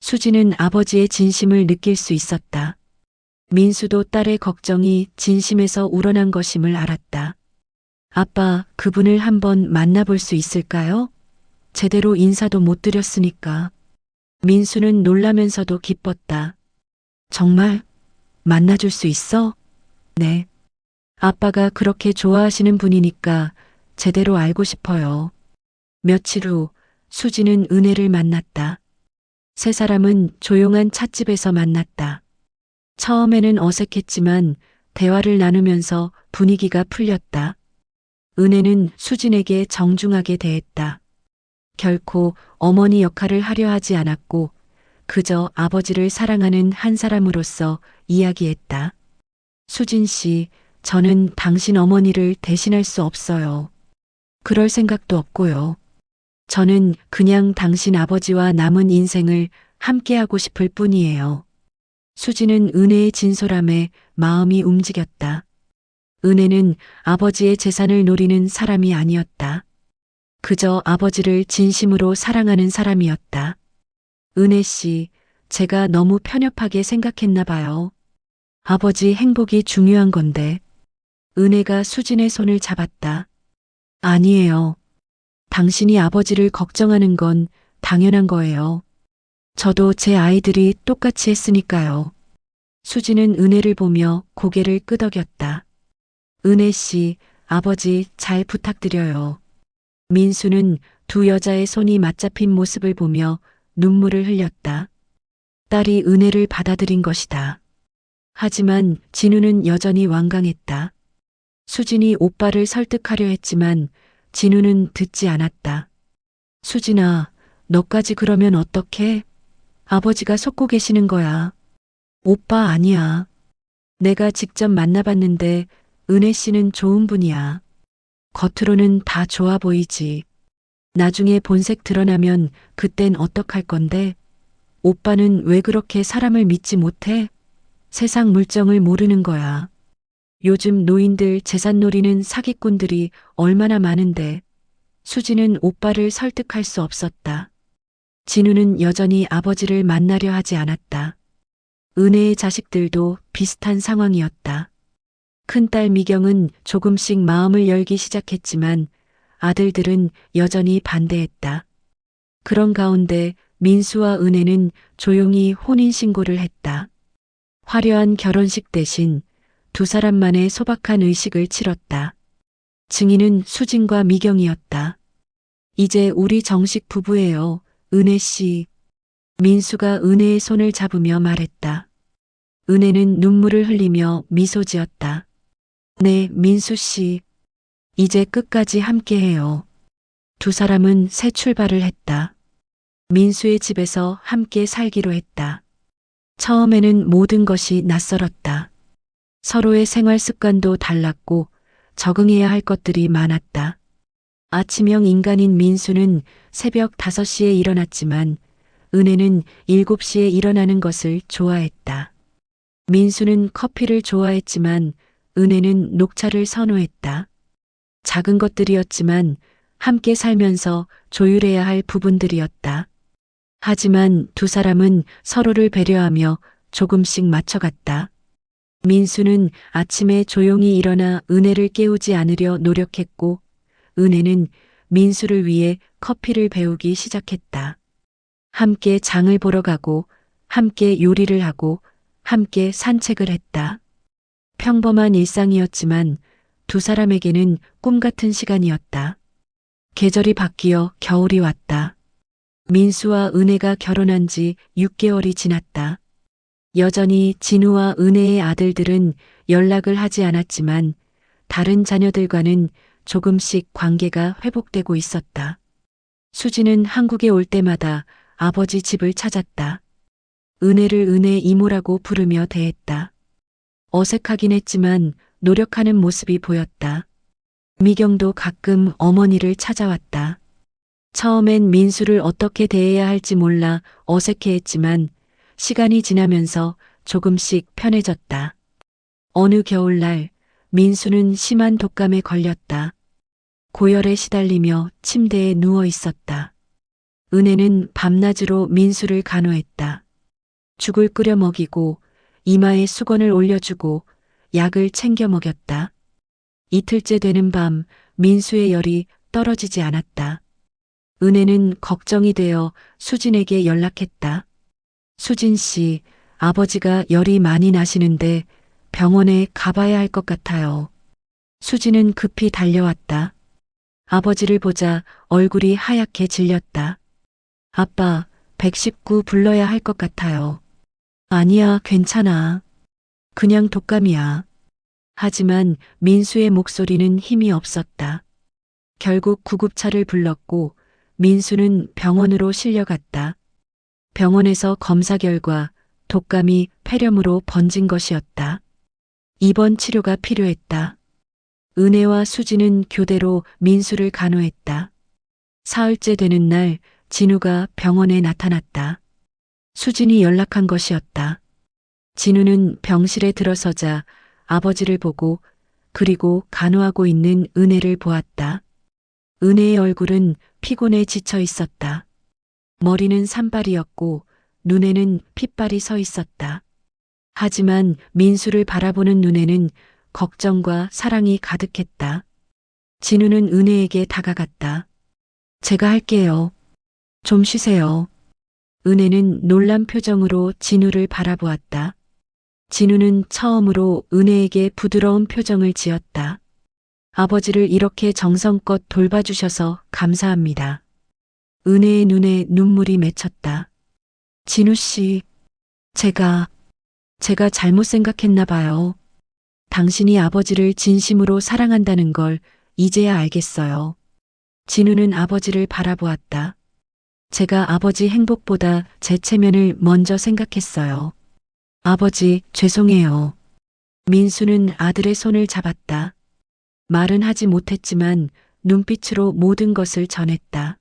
수진은 아버지의 진심을 느낄 수 있었다. 민수도 딸의 걱정이 진심에서 우러난 것임을 알았다. 아빠, 그분을 한번 만나볼 수 있을까요? 제대로 인사도 못 드렸으니까. 민수는 놀라면서도 기뻤다. 정말? 만나줄 수 있어? 네. 아빠가 그렇게 좋아하시는 분이니까 제대로 알고 싶어요. 며칠 후 수지는 은혜를 만났다. 세 사람은 조용한 찻집에서 만났다. 처음에는 어색했지만 대화를 나누면서 분위기가 풀렸다. 은혜는 수진에게 정중하게 대했다. 결코 어머니 역할을 하려 하지 않았고 그저 아버지를 사랑하는 한 사람으로서 이야기했다. 수진 씨, 저는 당신 어머니를 대신할 수 없어요. 그럴 생각도 없고요. 저는 그냥 당신 아버지와 남은 인생을 함께하고 싶을 뿐이에요. 수지는 은혜의 진솔함에 마음이 움직였다. 은혜는 아버지의 재산을 노리는 사람이 아니었다. 그저 아버지를 진심으로 사랑하는 사람이었다. 은혜 씨, 제가 너무 편협하게 생각했나 봐요. 아버지 행복이 중요한 건데. 은혜가 수진의 손을 잡았다. 아니에요. 당신이 아버지를 걱정하는 건 당연한 거예요. 저도 제 아이들이 똑같이 했으니까요. 수진은 은혜를 보며 고개를 끄덕였다. 은혜 씨, 아버지 잘 부탁드려요. 민수는 두 여자의 손이 맞잡힌 모습을 보며 눈물을 흘렸다. 딸이 은혜를 받아들인 것이다. 하지만 진우는 여전히 완강했다. 수진이 오빠를 설득하려 했지만 진우는 듣지 않았다. 수진아, 너까지 그러면 어떡해? 아버지가 속고 계시는 거야. 오빠 아니야. 내가 직접 만나봤는데 은혜 씨는 좋은 분이야. 겉으로는 다 좋아 보이지. 나중에 본색 드러나면 그땐 어떡할 건데? 오빠는 왜 그렇게 사람을 믿지 못해? 세상 물정을 모르는 거야. 요즘 노인들 재산 노리는 사기꾼들이 얼마나 많은데. 수지는 오빠를 설득할 수 없었다. 진우는 여전히 아버지를 만나려 하지 않았다. 은혜의 자식들도 비슷한 상황이었다. 큰딸 미경은 조금씩 마음을 열기 시작했지만 아들들은 여전히 반대했다. 그런 가운데 민수와 은혜는 조용히 혼인신고를 했다. 화려한 결혼식 대신 두 사람만의 소박한 의식을 치렀다. 증인은 수진과 미경이었다. 이제 우리 정식 부부예요, 은혜 씨. 민수가 은혜의 손을 잡으며 말했다. 은혜는 눈물을 흘리며 미소 지었다. 네, 민수 씨. 이제 끝까지 함께해요. 두 사람은 새 출발을 했다. 민수의 집에서 함께 살기로 했다. 처음에는 모든 것이 낯설었다. 서로의 생활 습관도 달랐고 적응해야 할 것들이 많았다. 아침형 인간인 민수는 새벽 5시에 일어났지만 은혜는 7시에 일어나는 것을 좋아했다. 민수는 커피를 좋아했지만 은혜는 녹차를 선호했다. 작은 것들이었지만 함께 살면서 조율해야 할 부분들이었다. 하지만 두 사람은 서로를 배려하며 조금씩 맞춰갔다. 민수는 아침에 조용히 일어나 은혜를 깨우지 않으려 노력했고, 은혜는 민수를 위해 커피를 배우기 시작했다. 함께 장을 보러 가고, 함께 요리를 하고, 함께 산책을 했다. 평범한 일상이었지만 두 사람에게는 꿈 같은 시간이었다. 계절이 바뀌어 겨울이 왔다. 민수와 은혜가 결혼한 지 6개월이 지났다. 여전히 진우와 은혜의 아들들은 연락을 하지 않았지만 다른 자녀들과는 조금씩 관계가 회복되고 있었다. 수지는 한국에 올 때마다 아버지 집을 찾았다. 은혜를 은혜 이모라고 부르며 대했다. 어색하긴 했지만 노력하는 모습이 보였다. 미경도 가끔 어머니를 찾아왔다. 처음엔 민수를 어떻게 대해야 할지 몰라 어색해했지만 시간이 지나면서 조금씩 편해졌다. 어느 겨울날 민수는 심한 독감에 걸렸다. 고열에 시달리며 침대에 누워 있었다. 은혜는 밤낮으로 민수를 간호했다. 죽을 끓여 먹이고 이마에 수건을 올려주고 약을 챙겨 먹였다. 이틀째 되는 밤 민수의 열이 떨어지지 않았다. 은혜는 걱정이 되어 수진에게 연락했다. 수진 씨, 아버지가 열이 많이 나시는데 병원에 가봐야 할 것 같아요. 수진은 급히 달려왔다. 아버지를 보자 얼굴이 하얗게 질렸다. 아빠, 119 불러야 할 것 같아요. 아니야, 괜찮아. 그냥 독감이야. 하지만 민수의 목소리는 힘이 없었다. 결국 구급차를 불렀고 민수는 병원으로 실려갔다. 병원에서 검사 결과 독감이 폐렴으로 번진 것이었다. 입원 치료가 필요했다. 은혜와 수지는 교대로 민수를 간호했다. 사흘째 되는 날 진우가 병원에 나타났다. 수진이 연락한 것이었다. 진우는 병실에 들어서자 아버지를 보고 그리고 간호하고 있는 은혜를 보았다. 은혜의 얼굴은 피곤에 지쳐 있었다. 머리는 산발이었고 눈에는 핏발이 서 있었다. 하지만 민수를 바라보는 눈에는 걱정과 사랑이 가득했다. 진우는 은혜에게 다가갔다. 제가 할게요. 좀 쉬세요. 은혜는 놀란 표정으로 진우를 바라보았다. 진우는 처음으로 은혜에게 부드러운 표정을 지었다. 아버지를 이렇게 정성껏 돌봐주셔서 감사합니다. 은혜의 눈에 눈물이 맺혔다. 진우 씨, 제가 잘못 생각했나 봐요. 당신이 아버지를 진심으로 사랑한다는 걸 이제야 알겠어요. 진우는 아버지를 바라보았다. 제가 아버지 행복보다 제 체면을 먼저 생각했어요. 아버지, 죄송해요. 민수는 아들의 손을 잡았다. 말은 하지 못했지만 눈빛으로 모든 것을 전했다.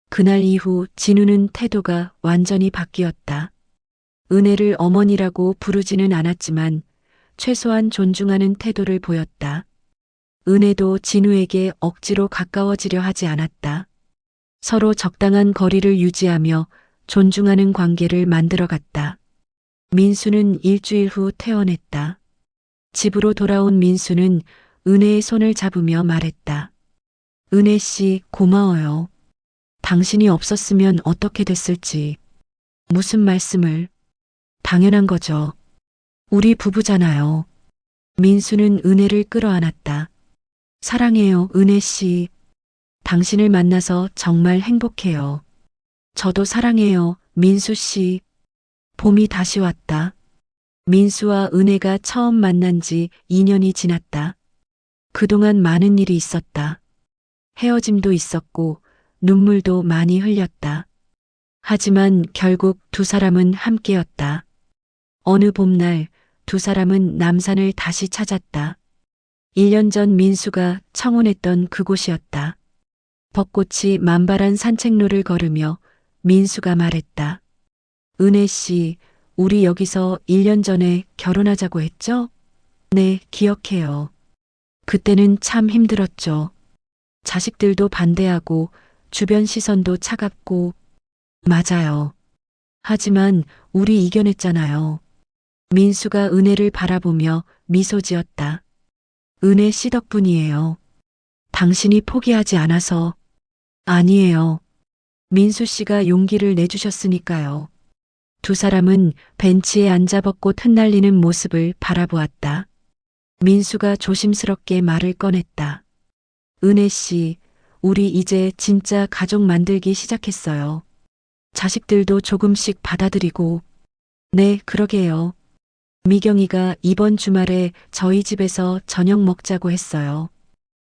그날 이후 진우는 태도가 완전히 바뀌었다. 은혜를 어머니라고 부르지는 않았지만 최소한 존중하는 태도를 보였다. 은혜도 진우에게 억지로 가까워지려 하지 않았다. 서로 적당한 거리를 유지하며 존중하는 관계를 만들어갔다. 민수는 일주일 후 퇴원했다. 집으로 돌아온 민수는 은혜의 손을 잡으며 말했다. 은혜 씨, 고마워요. 당신이 없었으면 어떻게 됐을지. 무슨 말씀을. 당연한 거죠. 우리 부부잖아요. 민수는 은혜를 끌어안았다. 사랑해요, 은혜 씨. 당신을 만나서 정말 행복해요. 저도 사랑해요, 민수 씨. 봄이 다시 왔다. 민수와 은혜가 처음 만난 지 2년이 지났다. 그동안 많은 일이 있었다. 헤어짐도 있었고 눈물도 많이 흘렸다. 하지만 결국 두 사람은 함께였다. 어느 봄날 두 사람은 남산을 다시 찾았다. 1년 전 민수가 청혼했던 그곳이었다. 벚꽃이 만발한 산책로를 걸으며 민수가 말했다. 은혜 씨, 우리 여기서 1년 전에 결혼하자고 했죠? 네, 기억해요. 그때는 참 힘들었죠. 자식들도 반대하고 주변 시선도 차갑고. 맞아요. 하지만 우리 이겨냈잖아요. 민수가 은혜를 바라보며 미소 지었다. 은혜 씨 덕분이에요. 당신이 포기하지 않아서. 아니에요. 민수 씨가 용기를 내주셨으니까요. 두 사람은 벤치에 앉아 벚꽃 흩날리는 모습을 바라보았다. 민수가 조심스럽게 말을 꺼냈다. 은혜 씨, 우리 이제 진짜 가족 만들기 시작했어요. 자식들도 조금씩 받아들이고. 네, 그러게요. 미경이가 이번 주말에 저희 집에서 저녁 먹자고 했어요.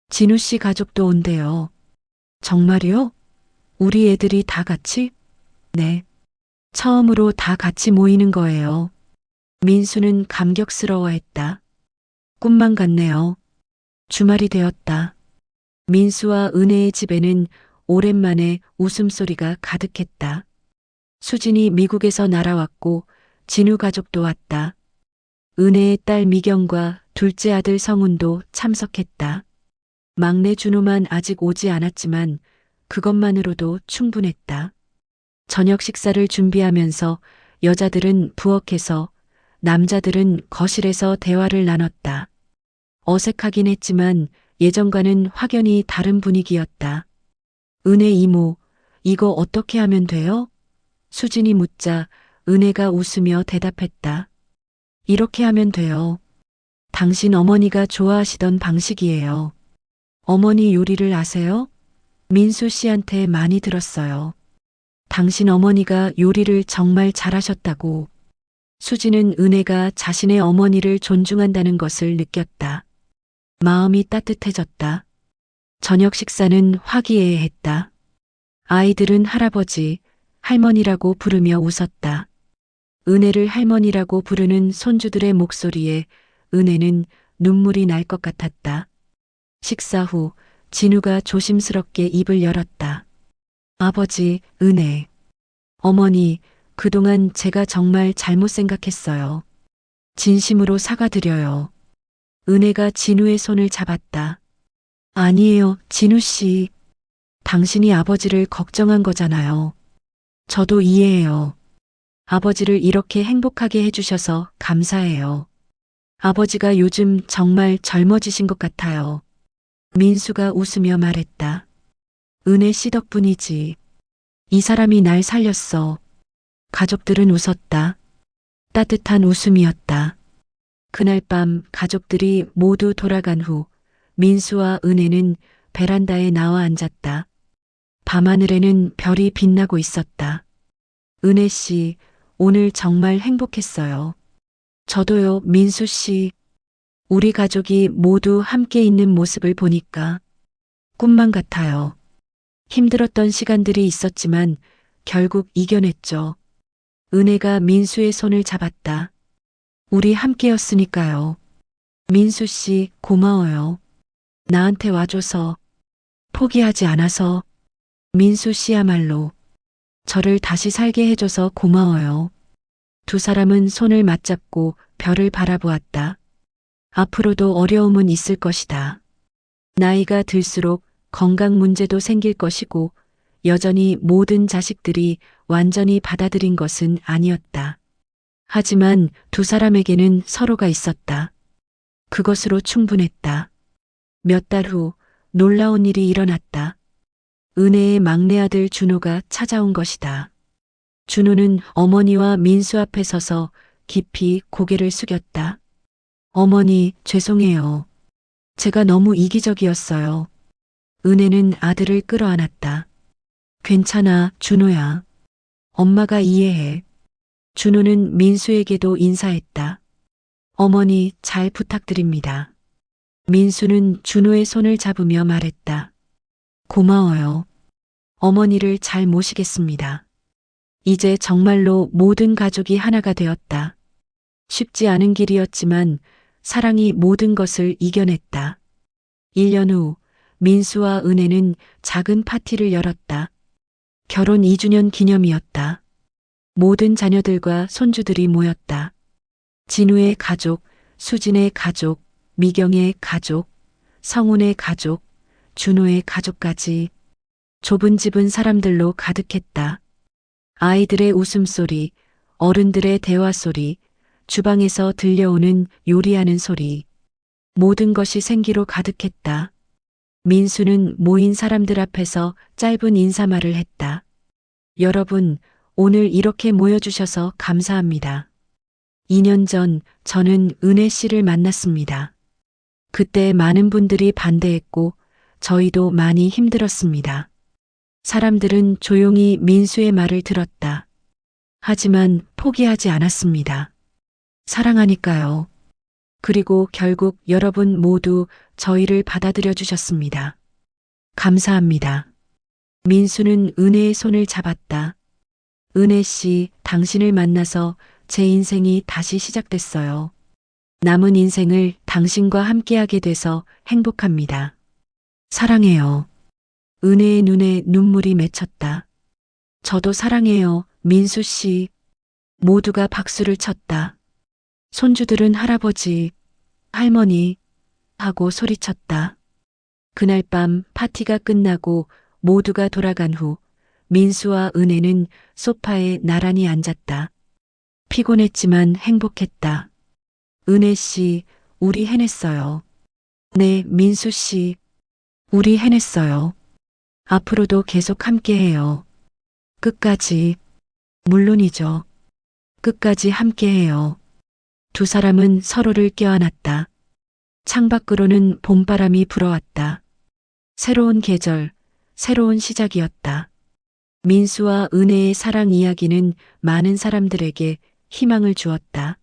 진우 씨 가족도 온대요. 정말요? 우리 애들이 다 같이? 네. 처음으로 다 같이 모이는 거예요. 민수는 감격스러워했다. 꿈만 같네요. 주말이 되었다. 민수와 은혜의 집에는 오랜만에 웃음소리가 가득했다. 수진이 미국에서 날아왔고 진우 가족도 왔다. 은혜의 딸 미경과 둘째 아들 성훈도 참석했다. 막내 준호만 아직 오지 않았지만 그것만으로도 충분했다. 저녁 식사를 준비하면서 여자들은 부엌에서, 남자들은 거실에서 대화를 나눴다. 어색하긴 했지만 예전과는 확연히 다른 분위기였다. 은혜 이모, 이거 어떻게 하면 돼요? 수진이 묻자 은혜가 웃으며 대답했다. 이렇게 하면 돼요. 당신 어머니가 좋아하시던 방식이에요. 어머니 요리를 아세요? 민수 씨한테 많이 들었어요. 당신 어머니가 요리를 정말 잘하셨다고. 수지는 은혜가 자신의 어머니를 존중한다는 것을 느꼈다. 마음이 따뜻해졌다. 저녁 식사는 화기애애했다. 아이들은 할아버지, 할머니라고 부르며 웃었다. 은혜를 할머니라고 부르는 손주들의 목소리에 은혜는 눈물이 날 것 같았다. 식사 후 진우가 조심스럽게 입을 열었다. 아버지, 은혜. 어머니, 그동안 제가 정말 잘못 생각했어요. 진심으로 사과드려요. 은혜가 진우의 손을 잡았다. 아니에요, 진우 씨. 당신이 아버지를 걱정한 거잖아요. 저도 이해해요. 아버지를 이렇게 행복하게 해주셔서 감사해요. 아버지가 요즘 정말 젊어지신 것 같아요. 민수가 웃으며 말했다. 은혜 씨 덕분이지. 이 사람이 날 살렸어. 가족들은 웃었다. 따뜻한 웃음이었다. 그날 밤 가족들이 모두 돌아간 후 민수와 은혜는 베란다에 나와 앉았다. 밤하늘에는 별이 빛나고 있었다. 은혜 씨, 오늘 정말 행복했어요. 저도요, 민수 씨. 우리 가족이 모두 함께 있는 모습을 보니까 꿈만 같아요. 힘들었던 시간들이 있었지만 결국 이겨냈죠. 은혜가 민수의 손을 잡았다. 우리 함께였으니까요. 민수 씨, 고마워요. 나한테 와줘서, 포기하지 않아서. 민수 씨야말로 저를 다시 살게 해줘서 고마워요. 두 사람은 손을 맞잡고 별을 바라보았다. 앞으로도 어려움은 있을 것이다. 나이가 들수록 건강 문제도 생길 것이고 여전히 모든 자식들이 완전히 받아들인 것은 아니었다. 하지만 두 사람에게는 서로가 있었다. 그것으로 충분했다. 몇 달 후 놀라운 일이 일어났다. 은혜의 막내 아들 준호가 찾아온 것이다. 준호는 어머니와 민수 앞에 서서 깊이 고개를 숙였다. 어머니, 죄송해요. 제가 너무 이기적이었어요. 은혜는 아들을 끌어안았다. 괜찮아, 준호야. 엄마가 이해해. 준호는 민수에게도 인사했다. 어머니, 잘 부탁드립니다. 민수는 준호의 손을 잡으며 말했다. 고마워요. 어머니를 잘 모시겠습니다. 이제 정말로 모든 가족이 하나가 되었다. 쉽지 않은 길이었지만 사랑이 모든 것을 이겨냈다. 1년 후 민수와 은혜는 작은 파티를 열었다. 결혼 2주년 기념이었다. 모든 자녀들과 손주들이 모였다. 진우의 가족, 수진의 가족, 미경의 가족, 성훈의 가족, 준호의 가족까지 좁은 집은 사람들로 가득했다. 아이들의 웃음소리, 어른들의 대화소리, 주방에서 들려오는 요리하는 소리. 모든 것이 생기로 가득했다. 민수는 모인 사람들 앞에서 짧은 인사말을 했다. 여러분, 오늘 이렇게 모여주셔서 감사합니다. 2년 전 저는 은혜 씨를 만났습니다. 그때 많은 분들이 반대했고 저희도 많이 힘들었습니다. 사람들은 조용히 민수의 말을 들었다. 하지만 포기하지 않았습니다. 사랑하니까요. 그리고 결국 여러분 모두 저희를 받아들여 주셨습니다. 감사합니다. 민수는 은혜의 손을 잡았다. 은혜 씨, 당신을 만나서 제 인생이 다시 시작됐어요. 남은 인생을 당신과 함께하게 돼서 행복합니다. 사랑해요. 은혜의 눈에 눈물이 맺혔다. 저도 사랑해요, 민수 씨. 모두가 박수를 쳤다. 손주들은 할아버지, 할머니 하고 소리쳤다. 그날 밤 파티가 끝나고 모두가 돌아간 후 민수와 은혜는 소파에 나란히 앉았다. 피곤했지만 행복했다. 은혜 씨, 우리 해냈어요. 네, 민수 씨, 우리 해냈어요. 앞으로도 계속 함께해요. 끝까지. 물론이죠. 끝까지 함께해요. 두 사람은 서로를 껴안았다. 창밖으로는 봄바람이 불어왔다. 새로운 계절, 새로운 시작이었다. 민수와 은혜의 사랑 이야기는 많은 사람들에게 희망을 주었다.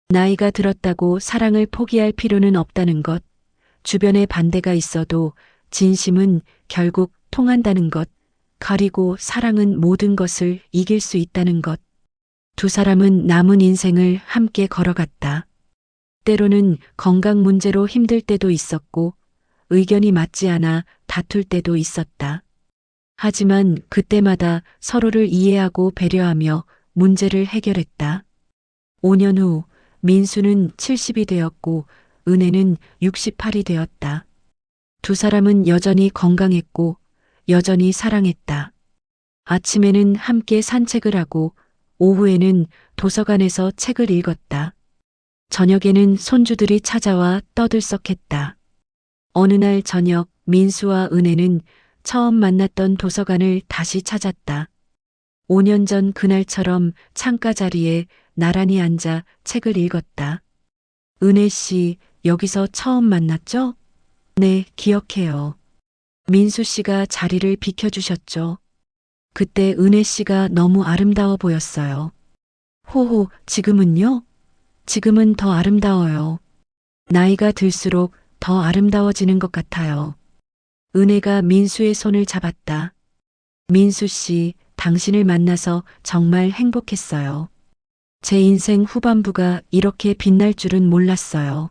나이가 들었다고 사랑을 포기할 필요는 없다는 것, 주변에 반대가 있어도 진심은 결국 통한다는 것, 그리고 사랑은 모든 것을 이길 수 있다는 것. 두 사람은 남은 인생을 함께 걸어갔다. 때로는 건강 문제로 힘들 때도 있었고, 의견이 맞지 않아 다툴 때도 있었다. 하지만 그때마다 서로를 이해하고 배려하며 문제를 해결했다. 5년 후 민수는 70이 되었고 은혜는 68이 되었다. 두 사람은 여전히 건강했고 여전히 사랑했다. 아침에는 함께 산책을 하고 오후에는 도서관에서 책을 읽었다. 저녁에는 손주들이 찾아와 떠들썩했다. 어느 날 저녁 민수와 은혜는 처음 만났던 도서관을 다시 찾았다. 5년 전 그날처럼 창가 자리에 나란히 앉아 책을 읽었다. 은혜 씨, 여기서 처음 만났죠? 네, 기억해요. 민수 씨가 자리를 비켜주셨죠. 그때 은혜 씨가 너무 아름다워 보였어요. 호호, 지금은요? 지금은 더 아름다워요. 나이가 들수록 더 아름다워지는 것 같아요. 은혜가 민수의 손을 잡았다. 민수 씨, 당신을 만나서 정말 행복했어요. 제 인생 후반부가 이렇게 빛날 줄은 몰랐어요.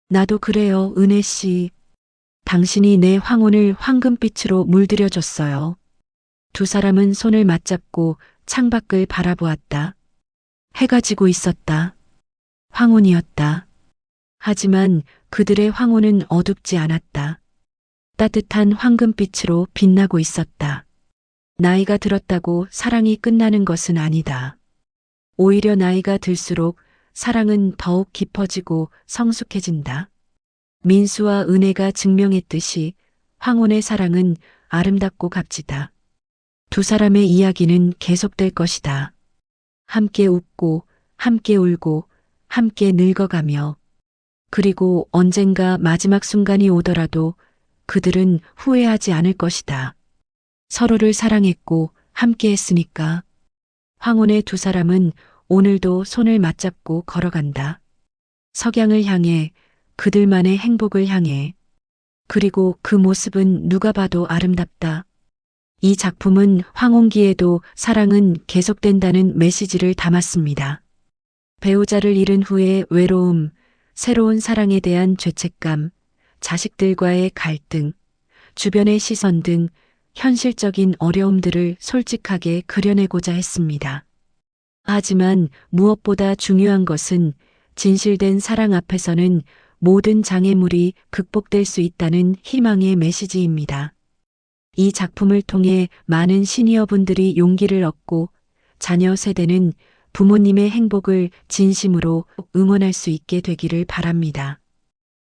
나도 그래요, 은혜 씨. 당신이 내 황혼을 황금빛으로 물들여줬어요. 두 사람은 손을 맞잡고 창밖을 바라보았다. 해가 지고 있었다. 황혼이었다. 하지만 그들의 황혼은 어둡지 않았다. 따뜻한 황금빛으로 빛나고 있었다. 나이가 들었다고 사랑이 끝나는 것은 아니다. 오히려 나이가 들수록 사랑은 더욱 깊어지고 성숙해진다. 민수와 은혜가 증명했듯이 황혼의 사랑은 아름답고 값지다. 두 사람의 이야기는 계속될 것이다. 함께 웃고, 함께 울고, 함께 늙어가며. 그리고 언젠가 마지막 순간이 오더라도 그들은 후회하지 않을 것이다. 서로를 사랑했고 함께 했으니까. 황혼의 두 사람은 오늘도 손을 맞잡고 걸어간다. 석양을 향해, 그들만의 행복을 향해. 그리고 그 모습은 누가 봐도 아름답다. 이 작품은 황혼기에도 사랑은 계속된다는 메시지를 담았습니다. 배우자를 잃은 후의 외로움, 새로운 사랑에 대한 죄책감, 자식들과의 갈등, 주변의 시선 등 현실적인 어려움들을 솔직하게 그려내고자 했습니다. 하지만 무엇보다 중요한 것은 진실된 사랑 앞에서는 모든 장애물이 극복될 수 있다는 희망의 메시지입니다. 이 작품을 통해 많은 시니어분들이 용기를 얻고 자녀 세대는 부모님의 행복을 진심으로 응원할 수 있게 되기를 바랍니다.